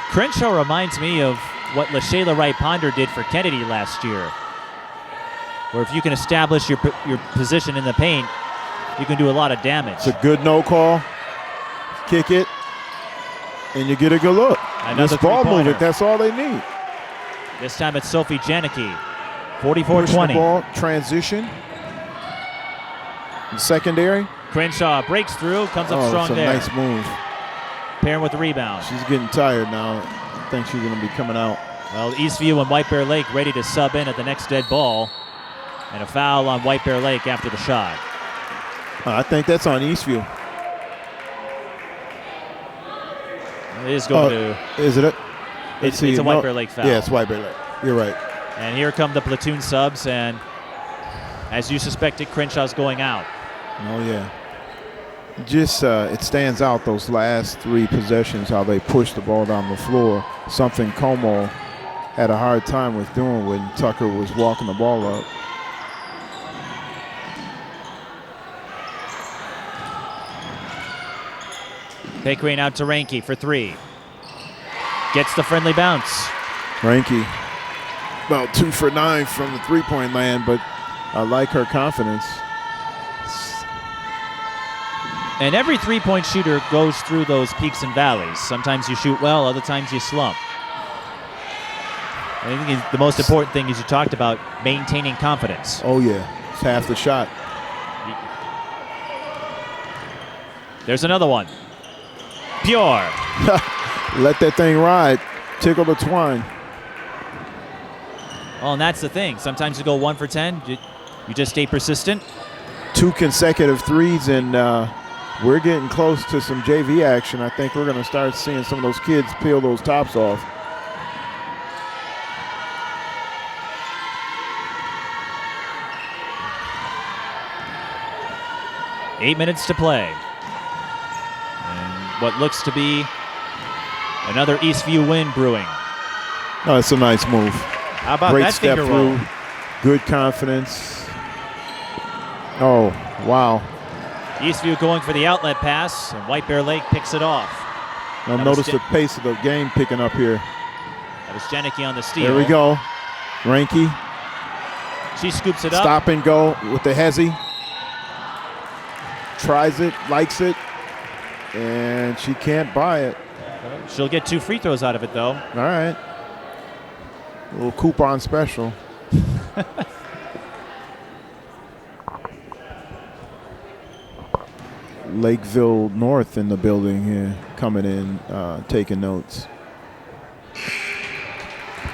Crenshaw reminds me of what LaShayla Wright Ponder did for Kennedy last year. Where if you can establish your position in the paint, you can do a lot of damage. It's a good no call. Kick it, and you get a good look. Another this ball movement, that's all they need. This time it's Sophie Janicki. 44-20. Push the ball, transition. Secondary. Crenshaw breaks through, comes up strong there. Nice move. Perrin with the rebound. She's getting tired now. I think she's going to be coming out. Well, Eastview and White Bear Lake ready to sub in at the next dead ball. And a foul on White Bear Lake after the shot. I think that's on Eastview. It is going to. Is it? It's a White Bear Lake foul. Yeah, it's White Bear Lake. You're right. And here come the platoon subs, and as you suspected, Crenshaw's going out. Oh, yeah. Just it stands out those last three possessions, how they pushed the ball down the floor. Something Como had a hard time with doing when Tucker was walking the ball up. Pickering out to Reinke for three. Gets the friendly bounce. Reinke about 2 for 9 from the three-point land, but I like her confidence. And every three-point shooter goes through those peaks and valleys. Sometimes you shoot well, other times you slump. I think the most important thing is you talked about maintaining confidence. Oh, yeah. It's half the shot. There's another one. Pure. Let that thing ride. Tickle the twine. Oh, and that's the thing. Sometimes you go 1 for 10. You just stay persistent. 2 consecutive threes, and we're getting close to some JV action. I think we're going to start seeing some of those kids peel those tops off. Eight minutes to play. And what looks to be another Eastview win brewing. Oh, it's a nice move. How about Great that step finger through. roll? Good confidence. Oh, wow. Eastview going for the outlet pass, and White Bear Lake picks it off. Now notice the pace of the game picking up here. That was Janicki on the steal. There we go. Reinke. She scoops it up. Stop and go with the hezzy. Tries it, likes it, and she can't buy it. She'll get 2 free throws out of it, though. All right. A little coupon special. Lakeville North in the building here, coming in, taking notes.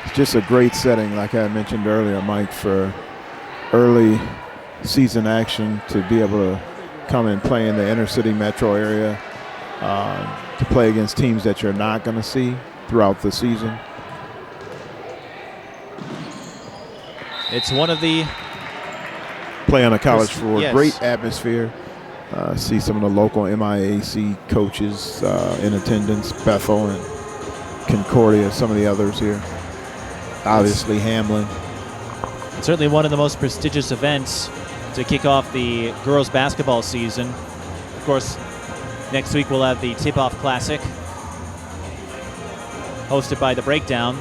It's just a great setting, like I mentioned earlier, Mike, for early season action to be able to come and play in the inner city metro area, to play against teams that you're not going to see throughout the season. It's one of the play on a college floor, yes. great atmosphere. See some of the local MIAC coaches in attendance, Bethel and Concordia, some of the others here. Obviously, Hamline. Certainly one of the most prestigious events to kick off the girls basketball season. Of course, next week we'll have the Tip-Off Classic, hosted by The Breakdown.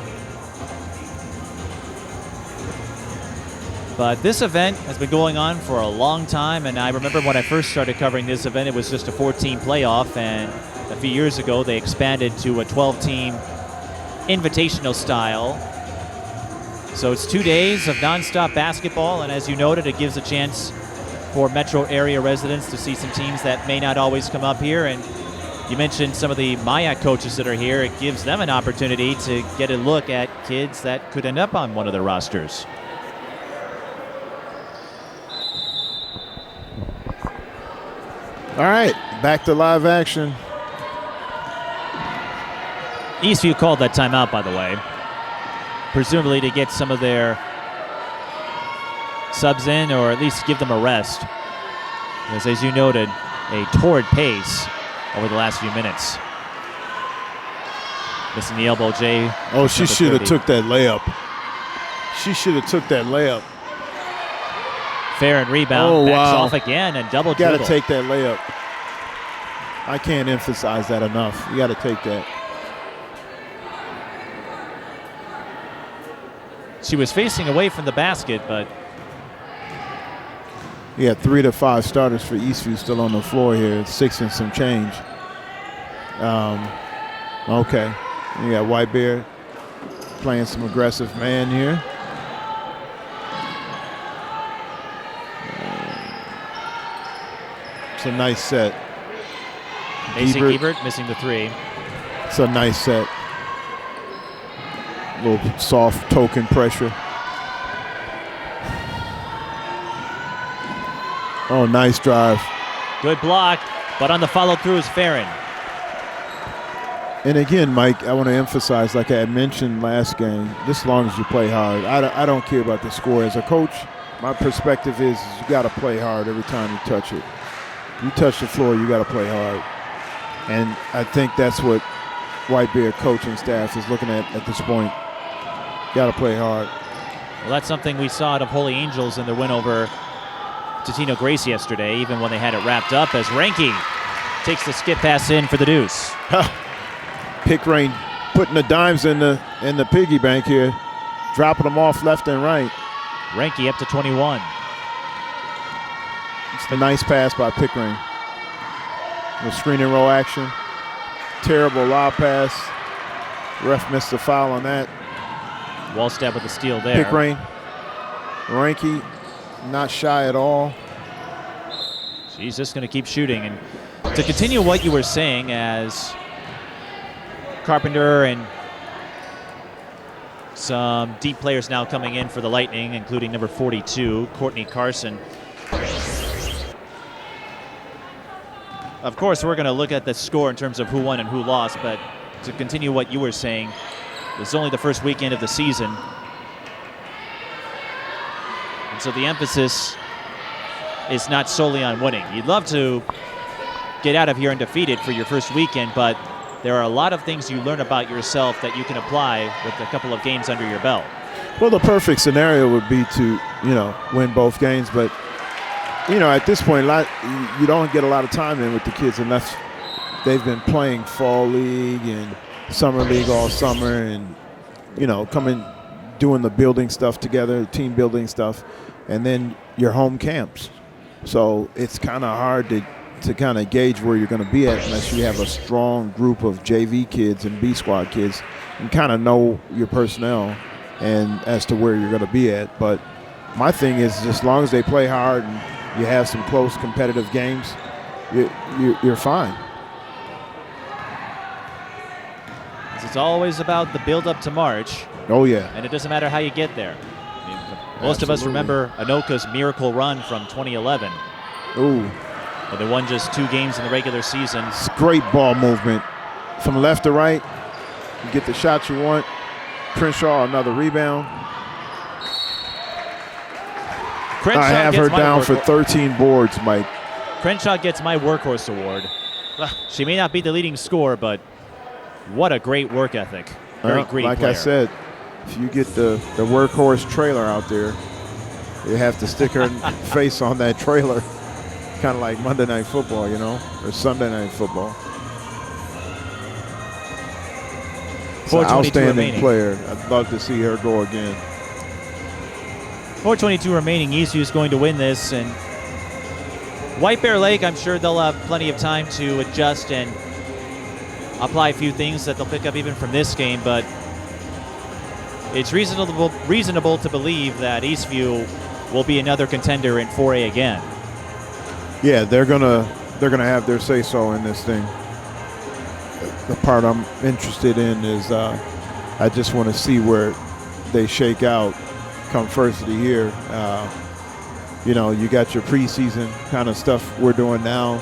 But this event has been going on for a long time, and I remember when I first started covering this event, it was just a 14 playoff, and a few years ago they expanded to a 12-team invitational style. So it's 2 days of nonstop basketball, and as you noted, it gives a chance for metro area residents to see some teams that may not always come up here. And you mentioned some of the MIAC coaches that are here. It gives them an opportunity to get a look at kids that could end up on one of their rosters. All right, back to live action. Eastview called that timeout, by the way, presumably to get some of their subs in, or at least give them a rest. As you noted, a torrid pace over the last few minutes. Missing the elbow, Jay. Oh, she should have took that layup. She should have took that layup. Fair and rebound. Oh, backs wow. off again and double Got dribble. to take that layup. I can't emphasize that enough. You got to take that. She was facing away from the basket, but You had 3 to 5 starters for Eastview still on the floor here. 6 and some change. Okay. You got White Bear playing some aggressive man here. It's a nice set. AC Ebert missing the 3. It's a nice set. A little soft token pressure. Oh, nice drive. Good block, but on the follow through is Farron. And again, Mike, I want to emphasize, like I had mentioned last game, just as long as you play hard. I don't care about the score. As a coach, my perspective is you got to play hard every time you touch it. You touch the floor, you got to play hard. And I think that's what White Bear coaching staff is looking at this point. Got to play hard. Well, that's something we saw out of Holy Angels in their win over Totino Grace yesterday, even when they had it wrapped up, as Ranke takes the skip pass in for the deuce. Pickering putting the dimes in the piggy bank here, dropping them off left and right. Ranke up to 21. It's a nice pass by Pickering. The screen and roll action. Terrible lob pass. Ref missed the foul on that. Wallstab with the steal there. Pickering. Ranke not shy at all. She's just going to keep shooting. And to continue what you were saying, as Carpenter and some deep players now coming in for the Lightning, including number 42, Courtney Carson. Of course, we're going to look at the score in terms of who won and who lost, but to continue what you were saying, it's only the first weekend of the season. And so the emphasis is not solely on winning. You'd love to get out of here undefeated for your first weekend, but there are a lot of things you learn about yourself that you can apply with a couple of games under your belt. Well, the perfect scenario would be to, win both games, but at this point, you don't get a lot of time in with the kids unless they've been playing fall league and summer league all summer, and coming doing the building stuff together, team building stuff, and then your home camps. So it's kind of hard to kind of gauge where you're going to be at unless you have a strong group of JV kids and B squad kids and kind of know your personnel and as to where you're going to be at. But my thing is, just as long as they play hard and you have some close competitive games, you're fine. It's always about the build-up to March. Oh, yeah. And it doesn't matter how you get there. I mean, most of us remember Anoka's miracle run from 2011. Ooh. Where they won just 2 games in the regular season. It's great ball movement. From left to right, you get the shot you want. Crenshaw, another rebound. Crenshaw I have her down for board. 13 boards, Mike. Crenshaw gets my workhorse award. She may not be the leading scorer, but what a great work ethic. Very gritty like player. I said, if you get the workhorse trailer out there, you have to stick her face on that trailer. Kind of like Monday Night Football, you know, or Sunday Night Football. It's an outstanding player. I'd love to see her go again. 4:22 remaining. Eastview is going to win this, and White Bear Lake, I'm sure they'll have plenty of time to adjust and apply a few things that they'll pick up even from this game, but it's reasonable to believe that Eastview will be another contender in 4A again. Yeah, they're gonna have their say-so in this thing. The part I'm interested in is I just want to see where they shake out come first of the year. You know, you got your preseason kind of stuff we're doing now.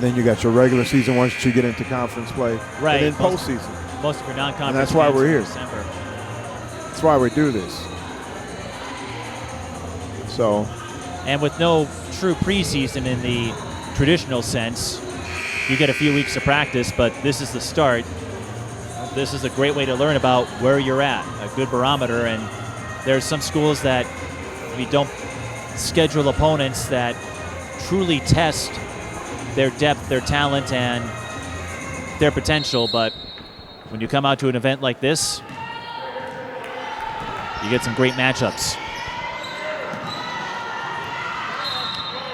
Then you got your regular season once you get into conference play. Right. And then postseason. Most of your non-conference. And that's why we're here. December. That's why we do this. So. And with no true preseason in the traditional sense, you get a few weeks of practice, but this is the start. This is a great way to learn about where you're at, a good barometer. And there's some schools that we don't schedule opponents that truly test their depth, their talent, and their potential. But when you come out to an event like this, you get some great matchups.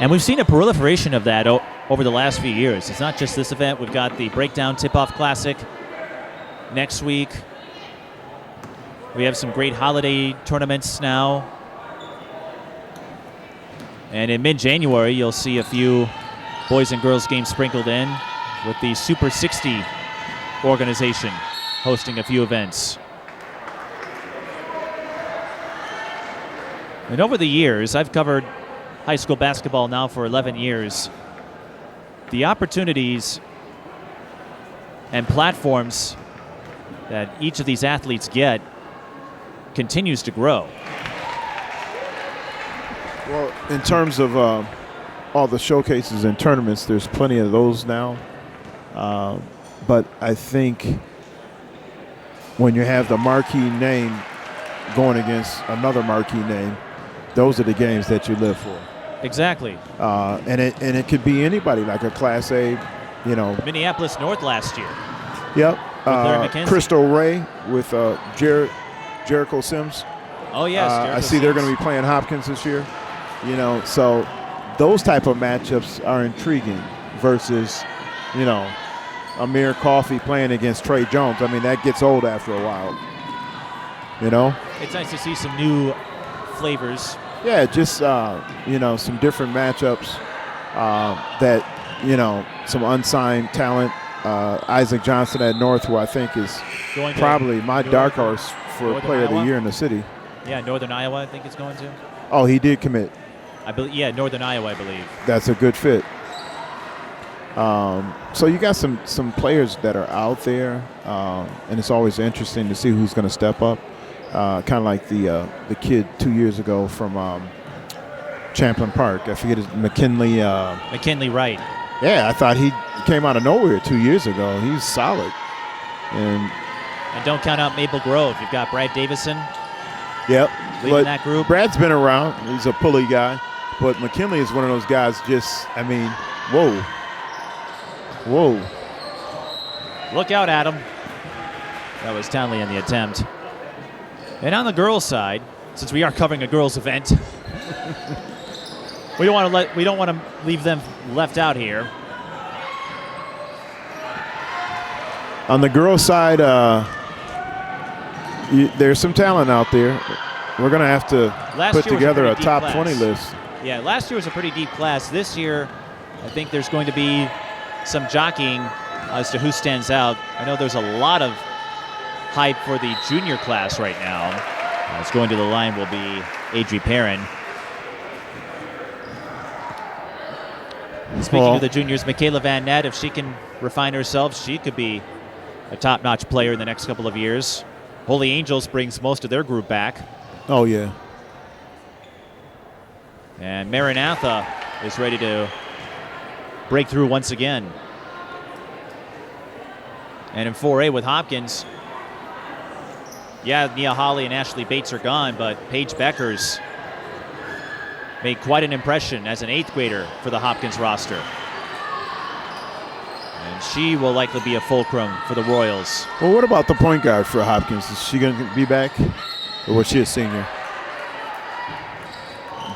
And we've seen a proliferation of that over the last few years. It's not just this event. We've got the Breakdown Tip-Off Classic next week. We have some great holiday tournaments now. And in mid-January, you'll see a few boys and girls games sprinkled in with the Super 60 organization hosting a few events. And over the years, I've covered high school basketball now for 11 years. The opportunities and platforms that each of these athletes get continues to grow. Well, in terms of all the showcases and tournaments, there's plenty of those now. But I think when you have the marquee name going against another marquee name, those are the games that you live for. Exactly. And it could be anybody, like a Class A, you know. Minneapolis North last year. Yep. Crystal Ray with Jericho Sims. Oh, yes. I see they're going to be playing Hopkins this year. You know, so those type of matchups are intriguing versus, you know, Amir Coffey playing against Trey Jones. I mean, that gets old after a while. You know? It's nice to see some new flavors. Yeah, just, you know, some different matchups that, you know, some unsigned talent. Isaac Johnson at North, who I think is probably my dark horse for Player of the Year in the city. Yeah, Northern Iowa, I think it's going to. Oh, he did commit. Yeah, Northern Iowa, I believe. That's a good fit. So you got some players that are out there, and it's always interesting to see who's going to step up. Kind of like the kid 2 years ago from Champlin Park. I forget his McKinley. McKinley Wright. Yeah, I thought he came out of nowhere 2 years ago. He's solid. And don't count out Maple Grove. You've got Brad Davison. Yep. Leading that group. Brad's been around. He's a pulley guy. But McKinley is one of those guys just, I mean, whoa. Whoa. Look out, Adam. That was Townley in the attempt. And on the girls' side, since we are covering a girls' event, we don't want to leave them left out here. On the girls' side, there's some talent out there. We're going to have to put together a top 20 list. Yeah, last year was a pretty deep class. This year, I think there's going to be some jockeying as to who stands out. I know there's a lot of hype for the junior class right now. As going to the line will be Adri Perrin. Speaking of the juniors, Michaela Van Nett, if she can refine herself, she could be a top-notch player in the next couple of years. Holy Angels brings most of their group back. Oh, yeah. And Maranatha is ready to break through once again. And in 4A with Hopkins, yeah, Nia Holly and Ashley Bates are gone, but Paige Beckers made quite an impression as an 8th grader for the Hopkins roster. And she will likely be a fulcrum for the Royals. Well, what about the point guard for Hopkins? Is she going to be back? Or was she a senior?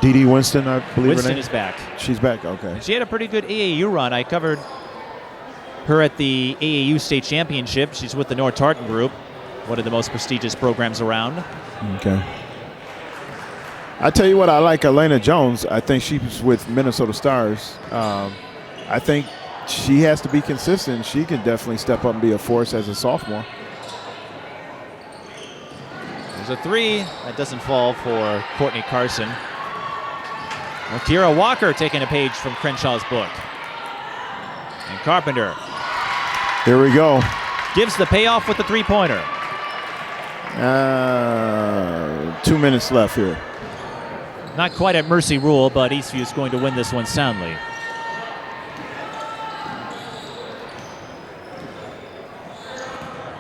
Dee Dee Winston, I believe Winston her name? is back. She's back, okay. And she had a pretty good AAU run. I covered her at the AAU State Championship. She's with the North Tartan Group, one of the most prestigious programs around. Okay. I tell you what, I like Elena Jones. I think she's with Minnesota Stars. I think she has to be consistent. She can definitely step up and be a force as a sophomore. There's a 3 that doesn't fall for Courtney Carson. Well, Kiera Walker taking a page from Crenshaw's book. And Carpenter. Here we go. Gives the payoff with the 3-pointer. 2 minutes left here. Not quite at mercy rule, but Eastview is going to win this one soundly.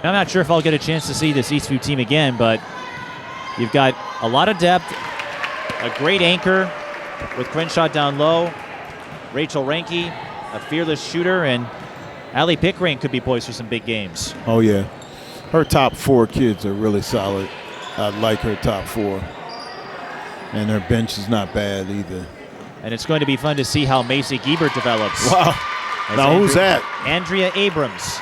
I'm not sure if I'll get a chance to see this Eastview team again, but you've got a lot of depth, a great anchor with Crenshaw down low, Rachel Ranke, a fearless shooter, and Allie Pickering could be poised for some big games. Oh, yeah. Her top 4 kids are really solid. I like her top 4. And her bench is not bad either. And it's going to be fun to see how Macy Giebert develops. Wow. Now who's that? Andrea Abrams,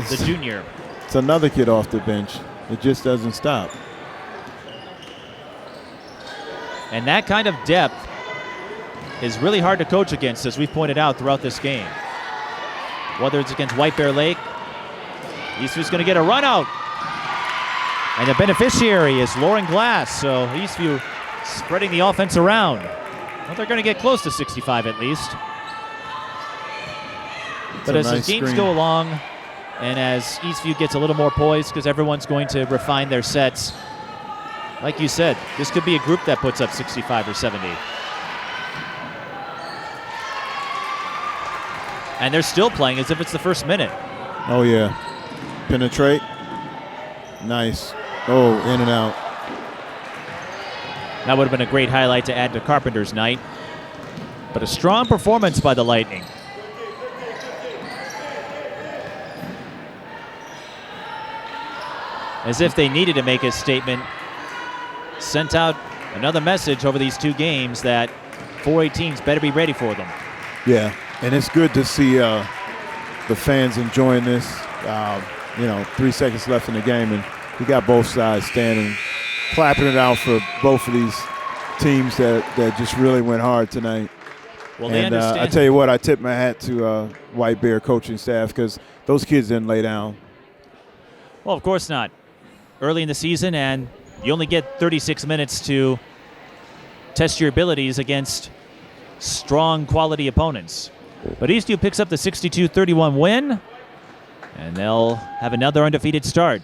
the junior. It's another kid off the bench. It just doesn't stop. And that kind of depth is really hard to coach against, as we've pointed out throughout this game. Whether it's against White Bear Lake, Eastview's going to get a run out. And the beneficiary is Lauren Glass, so Eastview spreading the offense around. Well, they're going to get close to 65 at least. But as the games go along, and as Eastview gets a little more poised, because everyone's going to refine their sets, like you said, this could be a group that puts up 65 or 70. And they're still playing as if it's the first minute. Oh, yeah. Penetrate. Nice. Oh, in and out. That would have been a great highlight to add to Carpenter's night. But a strong performance by the Lightning. As if they needed to make a statement, sent out another message over these 2 games that 4A teams better be ready for them. Yeah, and it's good to see the fans enjoying this. 3 seconds left in the game, and we got both sides standing, clapping it out for both of these teams that just really went hard tonight. Well, they understand. I tell you what, I tip my hat to White Bear coaching staff, because those kids didn't lay down. Well, of course not. Early in the season, and you only get 36 minutes to test your abilities against strong quality opponents. But Eastview picks up the 62-31 win, and they'll have another undefeated start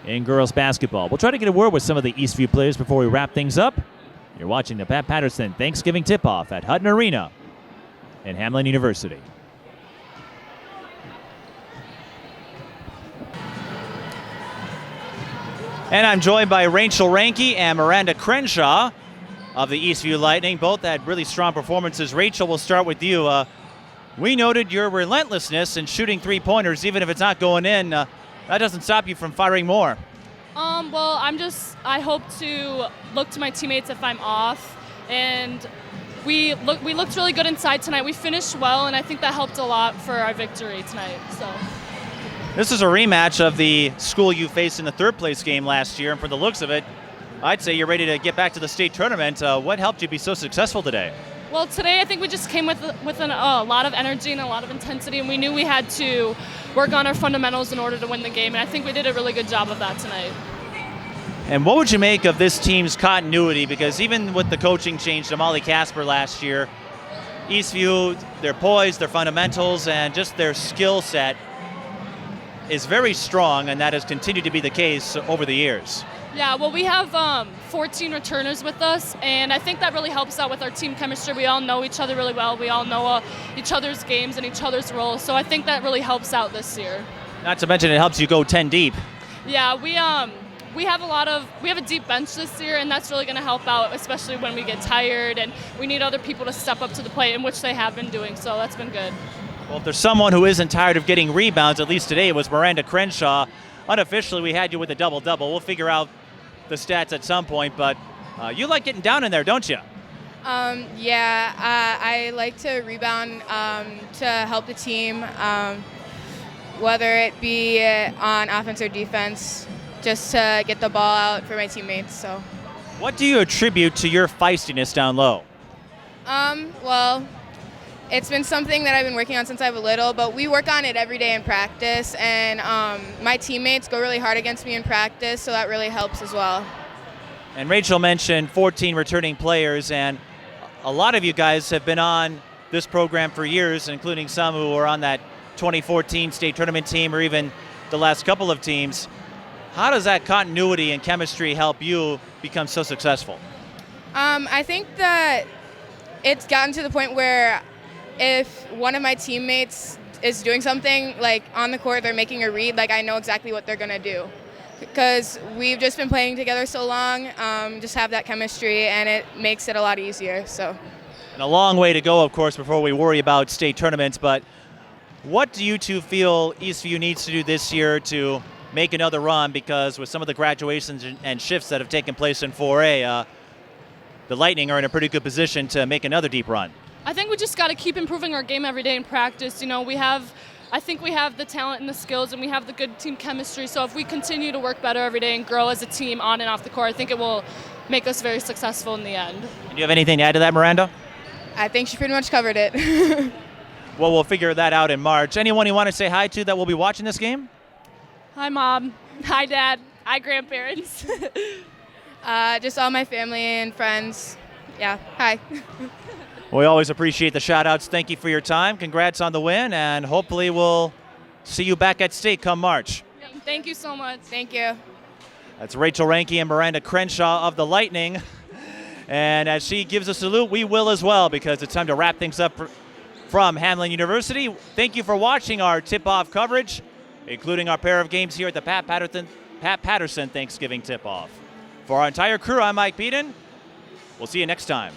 in girls basketball. We'll try to get a word with some of the Eastview players before we wrap things up. You're watching the Pat Paterson Thanksgiving Tip-Off at Hutton Arena in Hamline University. And I'm joined by Rachel Ranke and Miranda Crenshaw of the Eastview Lightning. Both had really strong performances. Rachel, we'll start with you. We noted your relentlessness in shooting 3-pointers, even if it's not going in. That doesn't stop you from firing more. Well, I hope to look to my teammates if I'm off. And we looked really good inside tonight. We finished well, and I think that helped a lot for our victory tonight. So. This is a rematch of the school you faced in the 3rd-place game last year, and from the looks of it, I'd say you're ready to get back to the state tournament. What helped you be so successful today? Well, today I think we just came with a lot of energy and a lot of intensity, and we knew we had to work on our fundamentals in order to win the game, and I think we did a really good job of that tonight. And what would you make of this team's continuity? Because even with the coaching change to Molly Casper last year, Eastview, their poise, their fundamentals, and just their skill set is very strong, and that has continued to be the case over the years. Yeah, well, we have 14 returners with us, and I think that really helps out with our team chemistry. We all know each other really well. We all know each other's games and each other's roles, so I think that really helps out this year. Not to mention it helps you go 10 deep. Yeah, we have a deep bench this year, and that's really going to help out, especially when we get tired and we need other people to step up to the plate, in which they have been doing. So that's been good. Well, if there's someone who isn't tired of getting rebounds, at least today it was Miranda Crenshaw. Unofficially, we had you with a double-double. We'll figure out the stats at some point, but you like getting down in there, don't you? Yeah, I like to rebound to help the team, whether it be on offense or defense, just to get the ball out for my teammates. So, what do you attribute to your feistiness down low? Well, it's been something that I've been working on since I was little, but we work on it every day in practice, and my teammates go really hard against me in practice, so that really helps as well. And Rachel mentioned 14 returning players, and a lot of you guys have been on this program for years, including some who were on that 2014 state tournament team or even the last couple of teams. How does that continuity and chemistry help you become so successful? I think that it's gotten to the point where if one of my teammates is doing something, like on the court, they're making a read, like I know exactly what they're going to do. Because we've just been playing together so long, just have that chemistry, and it makes it a lot easier. So, And a long way to go, of course, before we worry about state tournaments, but what do you two feel Eastview needs to do this year to make another run? Because with some of the graduations and shifts that have taken place in 4A, the Lightning are in a pretty good position to make another deep run. I think we just got to keep improving our game every day in practice. You know, I think we have the talent and the skills, and we have the good team chemistry. So if we continue to work better every day and grow as a team on and off the court, I think it will make us very successful in the end. Do you have anything to add to that, Miranda? I think she pretty much covered it. Well, we'll figure that out in March. Anyone you want to say hi to that will be watching this game? Hi, Mom. Hi, Dad. Hi, grandparents. Just all my family and friends. Yeah, hi. We always appreciate the shout-outs. Thank you for your time. Congrats on the win, and hopefully we'll see you back at state come March. Thank you so much. Thank you. That's Rachel Ranke and Miranda Crenshaw of the Lightning. And as she gives a salute, we will as well, because it's time to wrap things up from Hamline University. Thank you for watching our tip-off coverage, including our pair of games here at the Pat Paterson Thanksgiving Tip-Off. For our entire crew, I'm Mike Peden. We'll see you next time.